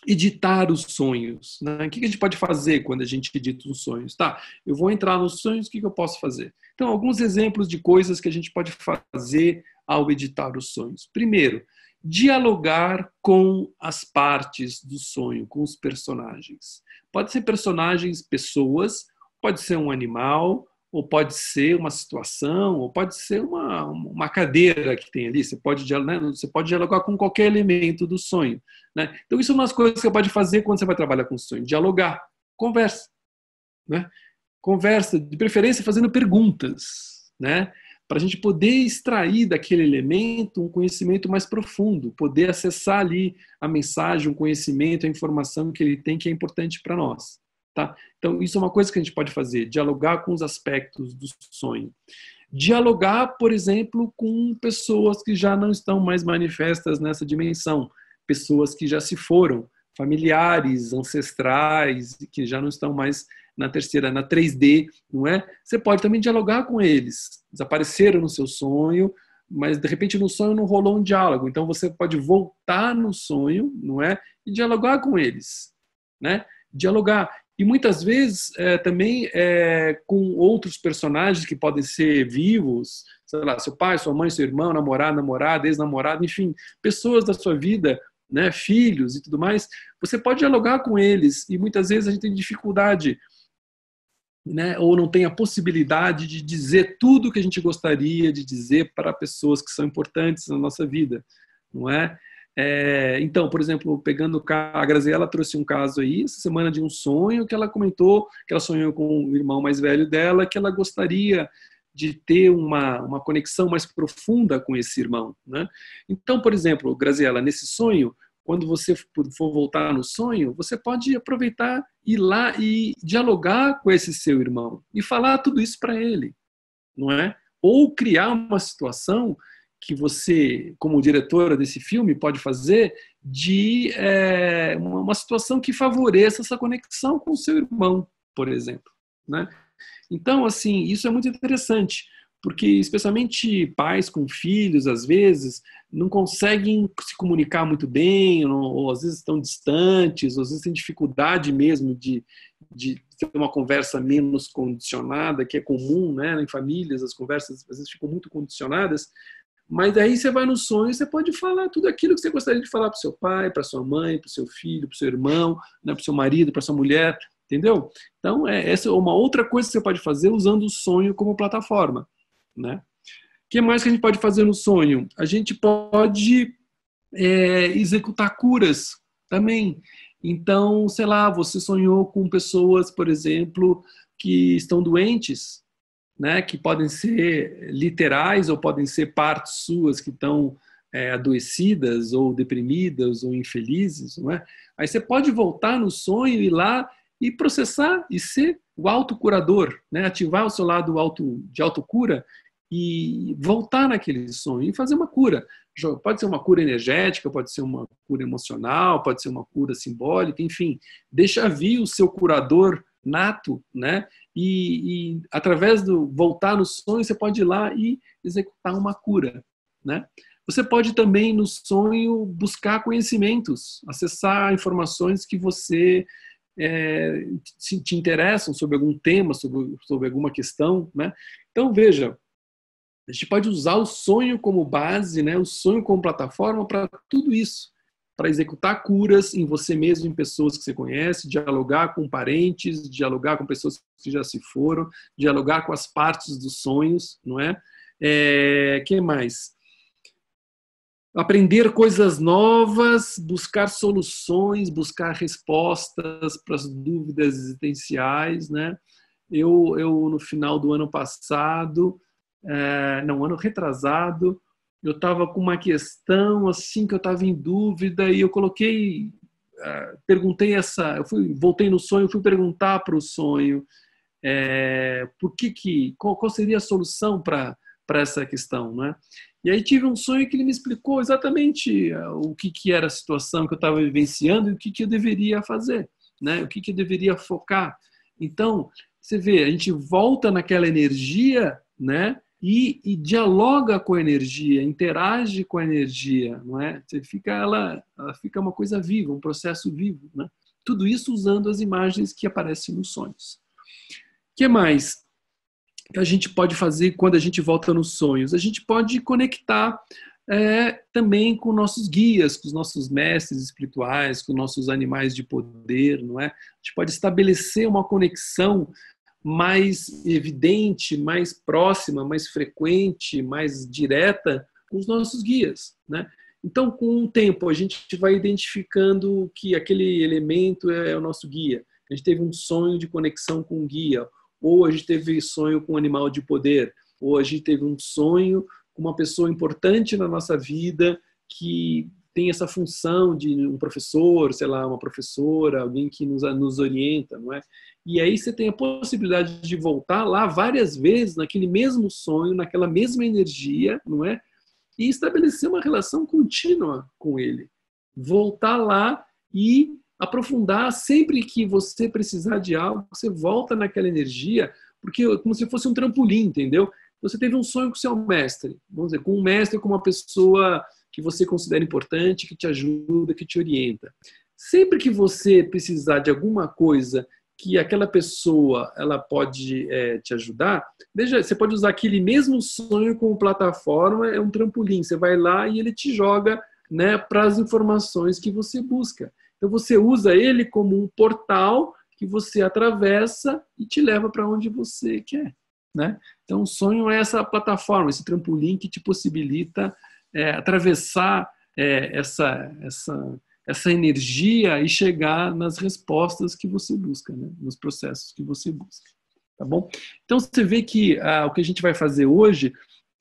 editar os sonhos? Né? O que a gente pode fazer quando a gente edita os sonhos? Tá, eu vou entrar nos sonhos, o que eu posso fazer? Então, alguns exemplos de coisas que a gente pode fazer ao editar os sonhos. Primeiro, dialogar com as partes do sonho, com os personagens. Pode ser personagens, pessoas, pode ser um animal, ou pode ser uma situação, ou pode ser uma cadeira que tem ali. Você pode dialogar com qualquer elemento do sonho. Né? Então, isso é uma das coisas que você pode fazer quando você vai trabalhar com o sonho. Dialogar, conversa. Né? Conversa, de preferência fazendo perguntas, né? Para a gente poder extrair daquele elemento um conhecimento mais profundo, poder acessar ali a mensagem, o conhecimento, a informação que ele tem, que é importante para nós. Tá? Então, isso é uma coisa que a gente pode fazer, dialogar com os aspectos do sonho. Dialogar, por exemplo, com pessoas que já não estão mais manifestas nessa dimensão, pessoas que já se foram, familiares, ancestrais, que já não estão mais na terceira, na 3D, não é? Você pode também dialogar com eles. Desapareceram no seu sonho, mas de repente no sonho não rolou um diálogo. Então você pode voltar no sonho, não é? E dialogar com eles, né? Dialogar. E muitas vezes também com outros personagens que podem ser vivos, sei lá, seu pai, sua mãe, seu irmão, namorado, namorada, ex-namorado, enfim, pessoas da sua vida, né, filhos e tudo mais. Você pode dialogar com eles e muitas vezes a gente tem dificuldade, né, ou não tem a possibilidade de dizer tudo o que a gente gostaria de dizer para pessoas que são importantes na nossa vida, não é? Então, por exemplo, pegando a Graziella trouxe um caso aí, essa semana, de um sonho que ela comentou, que ela sonhou com o irmão mais velho dela, que ela gostaria de ter uma conexão mais profunda com esse irmão, né? Então, por exemplo, Graziella, nesse sonho, quando você for voltar no sonho, você pode aproveitar, ir lá e dialogar com esse seu irmão e falar tudo isso para ele, não é? Ou criar uma situação que você, como diretora desse filme, pode fazer de uma situação que favoreça essa conexão com o seu irmão, por exemplo, né? Então, assim, isso é muito interessante, porque especialmente pais com filhos, às vezes, não conseguem se comunicar muito bem, ou às vezes estão distantes, ou às vezes têm dificuldade mesmo de ter uma conversa menos condicionada, que é comum, né, em famílias, as conversas às vezes ficam muito condicionadas, mas aí você vai no sonho e você pode falar tudo aquilo que você gostaria de falar para o seu pai, para sua mãe, para o seu filho, para o seu irmão, né, para o seu marido, para sua mulher, entendeu? Então, essa é uma outra coisa que você pode fazer usando o sonho como plataforma, né? O que mais que a gente pode fazer no sonho? A gente pode executar curas também. Então, sei lá, você sonhou com pessoas, por exemplo, que estão doentes, né, que podem ser literais ou podem ser partes suas que estão adoecidas ou deprimidas ou infelizes, não é? Aí você pode voltar no sonho, ir lá e processar e ser o autocurador, né? Ativar o seu lado de autocura e voltar naquele sonho e fazer uma cura. Pode ser uma cura energética, pode ser uma cura emocional, pode ser uma cura simbólica, enfim, deixa vir o seu curador nato, né? e através do voltar no sonho, você pode ir lá e executar uma cura, né? Você pode também, no sonho, buscar conhecimentos, acessar informações que você te interessam sobre algum tema, sobre alguma questão, né? Então, veja, a gente pode usar o sonho como base, né? O sonho como plataforma para tudo isso, para executar curas em você mesmo, em pessoas que você conhece, dialogar com parentes, dialogar com pessoas que já se foram, dialogar com as partes dos sonhos, não é? Que mais? Aprender coisas novas, buscar soluções, buscar respostas para as dúvidas existenciais, né? Eu no final do ano passado, ano retrasado, eu estava com uma questão assim que eu estava em dúvida e eu coloquei, perguntei voltei no sonho, fui perguntar para o sonho, qual seria a solução para essa questão, né? E aí tive um sonho que ele me explicou exatamente o que era a situação que eu estava vivenciando e o que eu deveria fazer, né? O que eu deveria focar. Então, você vê, a gente volta naquela energia, né? E dialoga com a energia, interage com a energia, não é? Ela fica uma coisa viva, um processo vivo, né? Tudo isso usando as imagens que aparecem nos sonhos. O que mais que a gente pode fazer quando a gente volta nos sonhos? A gente pode conectar também com nossos guias, com os nossos mestres espirituais, com nossos animais de poder, não é? A gente pode estabelecer uma conexão mais evidente, mais próxima, mais frequente, mais direta com os nossos guias, né? Então, com o tempo, a gente vai identificando que aquele elemento é o nosso guia. A gente teve um sonho de conexão com o guia, ou a gente teve sonho com um animal de poder, ou a gente teve um sonho com uma pessoa importante na nossa vida que tem essa função de um professor, sei lá, uma professora, alguém que nos orienta, não é? E aí você tem a possibilidade de voltar lá várias vezes naquele mesmo sonho, naquela mesma energia, não é? E estabelecer uma relação contínua com ele. Voltar lá e aprofundar sempre que você precisar de algo, você volta naquela energia, porque como se fosse um trampolim, entendeu? Você teve um sonho com o seu mestre, vamos dizer, com um mestre, com uma pessoa que você considera importante, que te ajuda, que te orienta. Sempre que você precisar de alguma coisa que aquela pessoa ela pode te ajudar, veja, você pode usar aquele mesmo sonho como plataforma, é um trampolim, você vai lá e ele te joga, né, para as informações que você busca. Então você usa ele como um portal que você atravessa e te leva para onde você quer, né? Então o sonho é essa plataforma, esse trampolim que te possibilita atravessar essa energia e chegar nas respostas que você busca, né? Nos processos que você busca, tá bom? Então você vê que o que a gente vai fazer hoje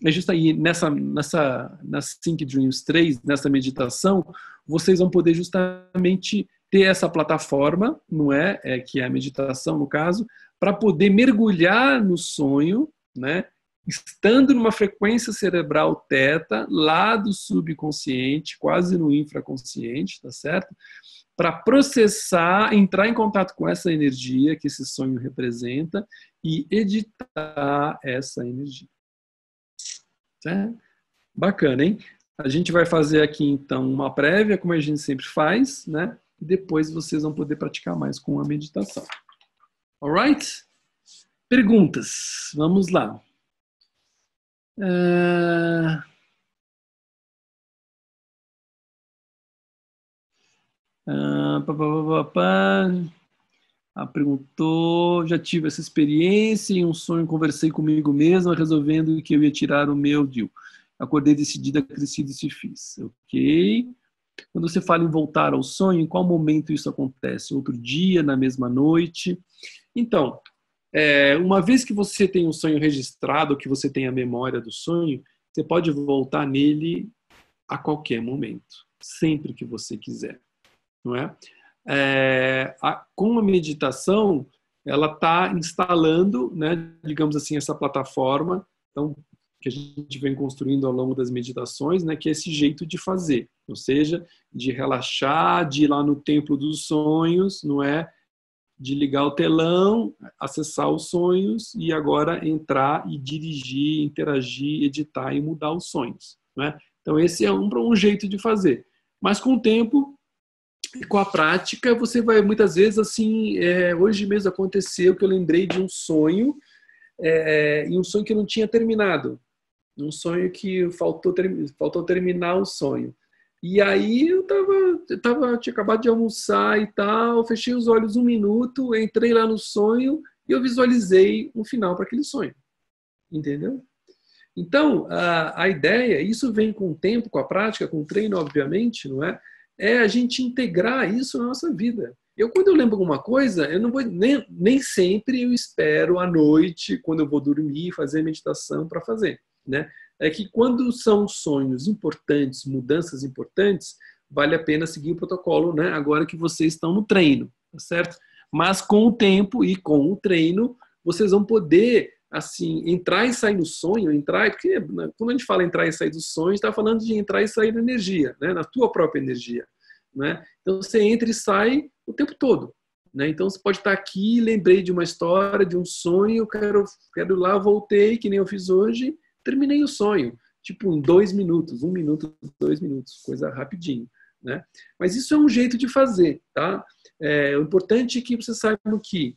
é justamente na Think Dreams 3, nessa meditação, vocês vão poder justamente ter essa plataforma, não é? Que é a meditação, no caso, para poder mergulhar no sonho, né? Estando numa frequência cerebral teta, lá do subconsciente, quase no infraconsciente, tá certo? Para processar, entrar em contato com essa energia que esse sonho representa e editar essa energia. Certo? Bacana, hein? A gente vai fazer aqui, então, uma prévia, como a gente sempre faz, né? E depois vocês vão poder praticar mais com a meditação. Alright? Perguntas. Vamos lá. Perguntou, já tive essa experiência, em um sonho conversei comigo mesma, resolvendo que eu ia tirar o meu DIU. Acordei decidida, cresci e se fiz. Ok. Quando você fala em voltar ao sonho, em qual momento isso acontece? Outro dia, na mesma noite? Então, uma vez que você tem um sonho registrado, que você tem a memória do sonho, você pode voltar nele a qualquer momento, sempre que você quiser, não é? Com a meditação, ela está instalando, né, digamos assim, essa plataforma, então, que a gente vem construindo ao longo das meditações, né, que é esse jeito de fazer, ou seja, de relaxar, de ir lá no templo dos sonhos, não é? de ligar o telão, acessar os sonhos e agora entrar e dirigir, interagir, editar e mudar os sonhos, né? Então esse é um jeito de fazer. Mas com o tempo e com a prática, você vai muitas vezes assim, hoje mesmo aconteceu que eu lembrei de um sonho, e um sonho que eu não tinha terminado. Um sonho que faltou terminar o sonho. E aí eu tinha acabado de almoçar e tal, fechei os olhos um minuto, entrei lá no sonho e eu visualizei um final para aquele sonho. Entendeu? Então, a ideia, isso vem com o tempo, com a prática, com o treino, obviamente, não é? É a gente integrar isso na nossa vida. Quando eu lembro alguma coisa, eu não vou nem sempre eu espero à noite, quando eu vou dormir, fazer meditação para fazer, né? É que quando são sonhos importantes, mudanças importantes, vale a pena seguir o protocolo, né? Agora que vocês estão no treino, tá certo? Mas com o tempo e com o treino, vocês vão poder, assim, entrar e sair no sonho, porque quando a gente fala entrar e sair do sonho, está falando de entrar e sair da energia, né? Na tua própria energia, né? Então você entra e sai o tempo todo, né? Então você pode estar aqui, lembrei de uma história, de um sonho, quero ir lá, voltei, que nem eu fiz hoje, terminei o sonho, tipo em 2 minutos, 1 minuto, 2 minutos, coisa rapidinho, né? Mas isso é um jeito de fazer, tá? O importante é que você saiba que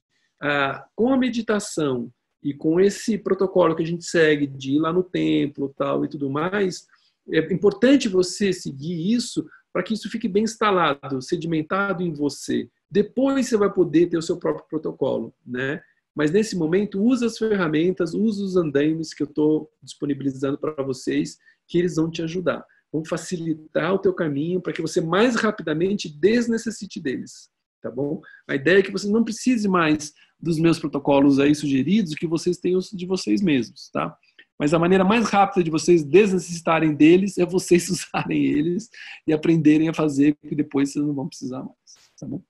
com a meditação e com esse protocolo que a gente segue de ir lá no templo tal e tudo mais, é importante você seguir isso para que isso fique bem instalado, sedimentado em você. Depois você vai poder ter o seu próprio protocolo, né? Mas nesse momento, usa as ferramentas, usa os andaimes que eu estou disponibilizando para vocês, que eles vão te ajudar. Vão facilitar o teu caminho para que você mais rapidamente desnecessite deles, tá bom? A ideia é que você não precise mais dos meus protocolos aí sugeridos, que vocês tenham os de vocês mesmos, tá? Mas a maneira mais rápida de vocês desnecessitarem deles é vocês usarem eles e aprenderem a fazer, porque depois vocês não vão precisar mais, tá bom?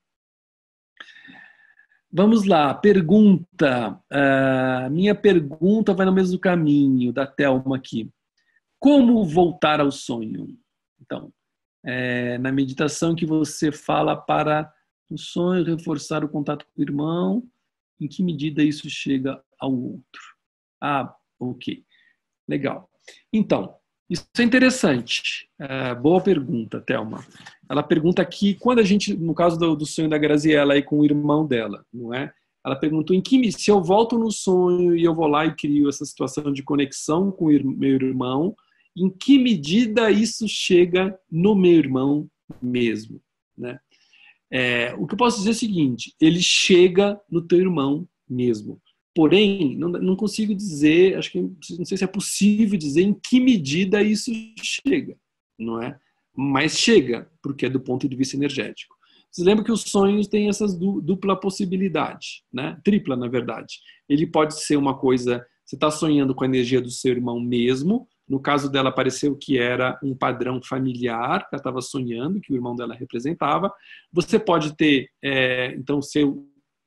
Vamos lá, pergunta. Minha pergunta vai no mesmo caminho da Thelma aqui. Como voltar ao sonho? Então, na meditação que você fala para o sonho, reforçar o contato com o irmão, em que medida isso chega ao outro? Ok. Legal. Então, isso é interessante. Boa pergunta, Thelma. Ela pergunta aqui, quando a gente, no caso do sonho da Graziella aí com o irmão dela, não é? Ela perguntou se eu volto no sonho e eu vou lá e crio essa situação de conexão com o meu irmão, em que medida isso chega no meu irmão mesmo, né? O que eu posso dizer é o seguinte, ele chega no teu irmão mesmo. Porém, não consigo dizer, não sei se é possível dizer em que medida isso chega, não é? Mas chega, porque é do ponto de vista energético. Vocês lembram que os sonhos têm essas dupla possibilidade, né? Tripla, na verdade. Ele pode ser uma coisa, você está sonhando com a energia do seu irmão mesmo, no caso dela pareceu que era um padrão familiar, que ela estava sonhando, que o irmão dela representava. Você pode ter, então, você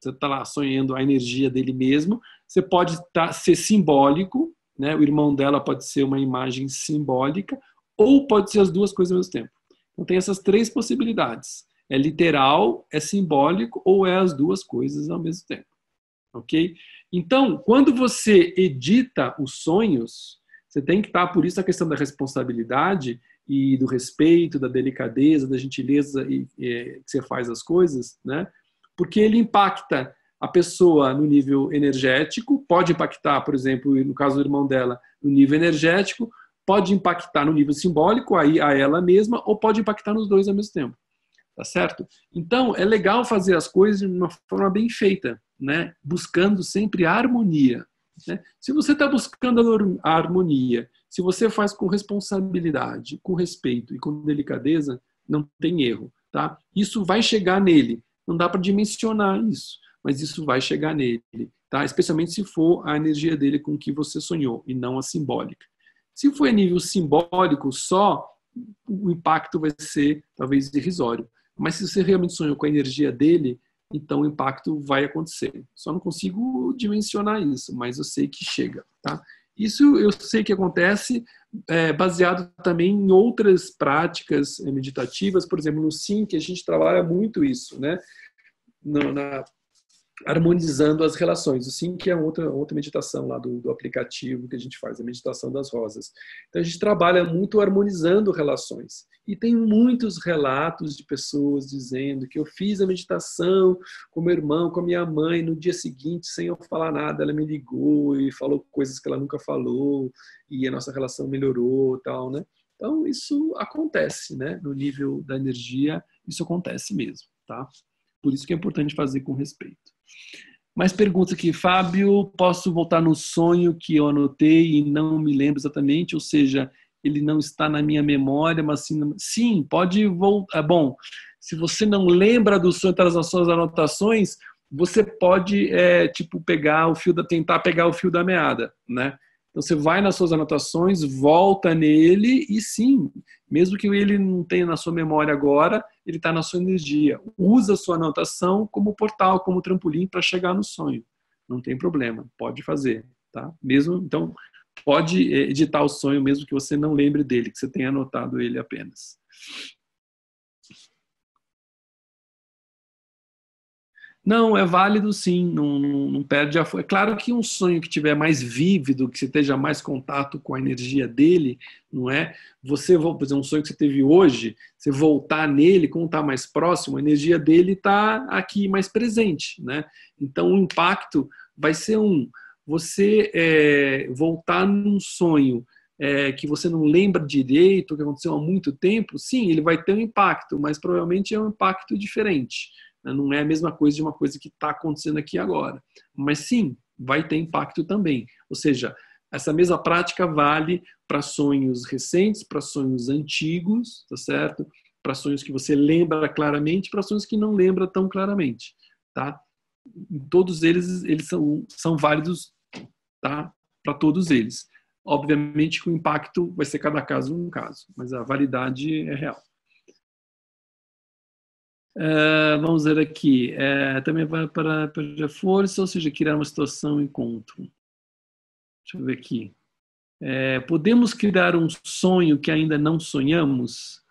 está lá sonhando a energia dele mesmo, você pode ser simbólico, né? O irmão dela pode ser uma imagem simbólica, ou pode ser as duas coisas ao mesmo tempo. Então tem essas 3 possibilidades. É literal, é simbólico, ou é as duas coisas ao mesmo tempo. Ok? Então, quando você edita os sonhos, você tem que estar, por isso a questão da responsabilidade e do respeito, da delicadeza, da gentileza que você faz as coisas, né? Porque ele impacta a pessoa no nível energético, pode impactar, por exemplo, no caso do irmão dela, no nível energético, pode impactar no nível simbólico, aí a ela mesma, ou pode impactar nos dois ao mesmo tempo. Tá certo? Então, é legal fazer as coisas de uma forma bem feita, né? Buscando sempre a harmonia. Né? Se você está buscando a harmonia, se você faz com responsabilidade, com respeito e com delicadeza, não tem erro. Tá? Isso vai chegar nele. Não dá para dimensionar isso, mas isso vai chegar nele, tá? Especialmente se for a energia dele com que você sonhou e não a simbólica. Se for a nível simbólico só, o impacto vai ser talvez irrisório. Mas se você realmente sonhou com a energia dele, então o impacto vai acontecer. Só não consigo dimensionar isso, mas eu sei que chega, tá? Isso eu sei que acontece baseado também em outras práticas meditativas, por exemplo, no Sim, que a gente trabalha muito isso, né? harmonizando as relações. Assim que é outra meditação lá do aplicativo que a gente faz, a meditação das rosas. Então a gente trabalha muito harmonizando relações. E tem muitos relatos de pessoas dizendo que eu fiz a meditação com meu irmão, com a minha mãe, no dia seguinte, sem eu falar nada, ela me ligou e falou coisas que ela nunca falou, e a nossa relação melhorou, tal, né? Então isso acontece, né? No nível da energia, isso acontece mesmo, tá? Por isso que é importante fazer com respeito. Mais perguntas aqui, Fábio. Posso voltar no sonho que eu anotei e não me lembro exatamente? Ou seja, ele não está na minha memória, mas sim, pode voltar. Bom, se você não lembra do sonho, está nas suas anotações, você pode tentar pegar o fio da meada, né? Então você vai nas suas anotações, volta nele e sim, mesmo que ele não tenha na sua memória agora, ele está na sua energia. Usa a sua anotação como portal, como trampolim para chegar no sonho. Não tem problema, pode fazer, tá? Mesmo, então, pode editar o sonho mesmo que você não lembre dele, que você tenha anotado ele apenas. Não, é válido sim, não perde a força. É claro que um sonho que tiver mais vívido, que você esteja mais contato com a energia dele, não é? Você, por exemplo, um sonho que você teve hoje, você voltar nele, como está mais próximo, a energia dele está aqui mais presente, né? Então o impacto vai ser você voltar num sonho que você não lembra direito, que aconteceu há muito tempo, sim, ele vai ter um impacto, mas provavelmente é um impacto diferente. Não é a mesma coisa de uma coisa que está acontecendo aqui agora. Mas sim, vai ter impacto também. Ou seja, essa mesma prática vale para sonhos recentes, para sonhos antigos, tá certo? Para sonhos que você lembra claramente, para sonhos que não lembra tão claramente, tá? Todos eles são válidos, tá? Para todos eles. Obviamente que o impacto vai ser cada caso um caso, mas a validade é real. Vamos ver aqui. Também vai para a força, ou seja, criar uma situação encontro. Deixa eu ver aqui. Podemos criar um sonho que ainda não sonhamos?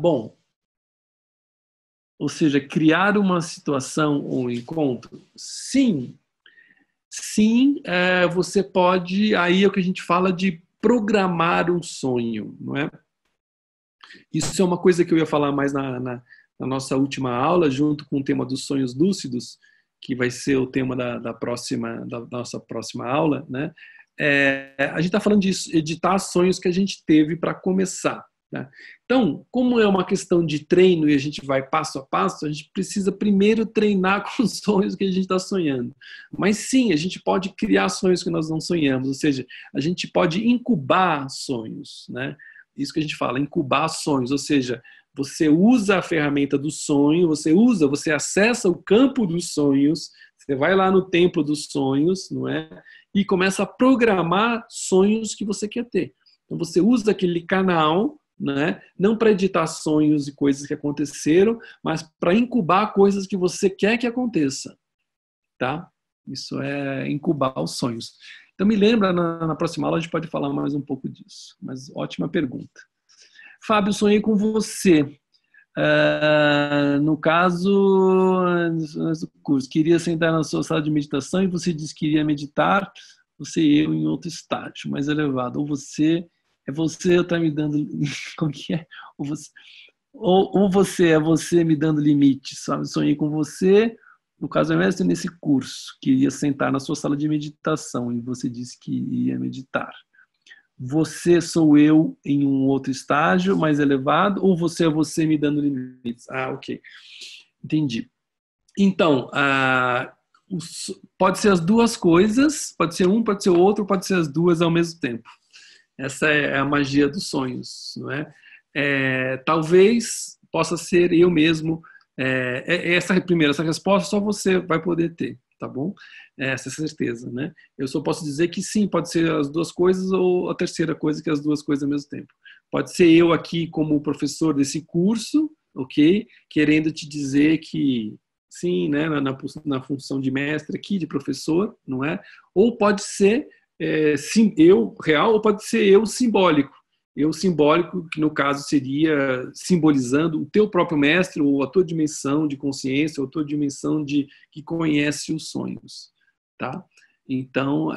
Bom, ou seja, criar uma situação ou um encontro? Sim. Sim, você pode. Aí é o que a gente fala de programar um sonho, não é? Isso é uma coisa que eu ia falar mais na nossa última aula, junto com o tema dos sonhos lúcidos, que vai ser o tema da nossa próxima aula, né? A gente está falando de editar sonhos que a gente teve para começar. Né? Então, como é uma questão de treino e a gente vai passo a passo, a gente precisa primeiro treinar com os sonhos que a gente está sonhando. Mas sim, a gente pode criar sonhos que nós não sonhamos, ou seja, a gente pode incubar sonhos, né? Isso que a gente fala, incubar sonhos, ou seja, você usa a ferramenta do sonho, você acessa o campo dos sonhos, você vai lá no templo dos sonhos, não é? E começa a programar sonhos que você quer ter. Então você usa aquele canal, né? Não para editar sonhos e coisas que aconteceram, mas para incubar coisas que você quer que aconteça, tá? Isso é incubar os sonhos. Então, me lembra, na próxima aula a gente pode falar mais um pouco disso. Mas ótima pergunta. Fábio, sonhei com você. No caso do curso, queria sentar na sua sala de meditação e você disse que iria meditar, você e eu em outro estágio, mais elevado. Ou você está me dando... Como que é? Ou você é você me dando limites, sabe? Sonhei com você... No caso, é mestre nesse curso, que ia sentar na sua sala de meditação e você disse que ia meditar. Você sou eu em um outro estágio mais elevado ou você é você me dando limites? Ok. Entendi. Então, pode ser as duas coisas, pode ser um, pode ser o outro, pode ser as duas ao mesmo tempo. Essa é a magia dos sonhos, não é? Talvez possa ser eu mesmo. Essa resposta só você vai poder ter, tá bom? Essa certeza, né? Eu só posso dizer que sim, pode ser as duas coisas ou a terceira coisa, que é as duas coisas ao mesmo tempo. Pode ser eu aqui como professor desse curso, ok? Querendo te dizer que sim, né? Na função de mestre aqui, de professor, não é? Ou pode ser sim, eu real, ou pode ser eu simbólico. E o simbólico, que no caso seria simbolizando o teu próprio mestre, ou a tua dimensão de consciência, ou a tua dimensão de que conhece os sonhos, tá? Então,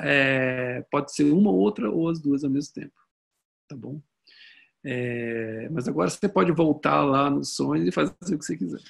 pode ser uma, outra, ou as duas ao mesmo tempo, tá bom? Mas agora você pode voltar lá nos sonhos e fazer o que você quiser.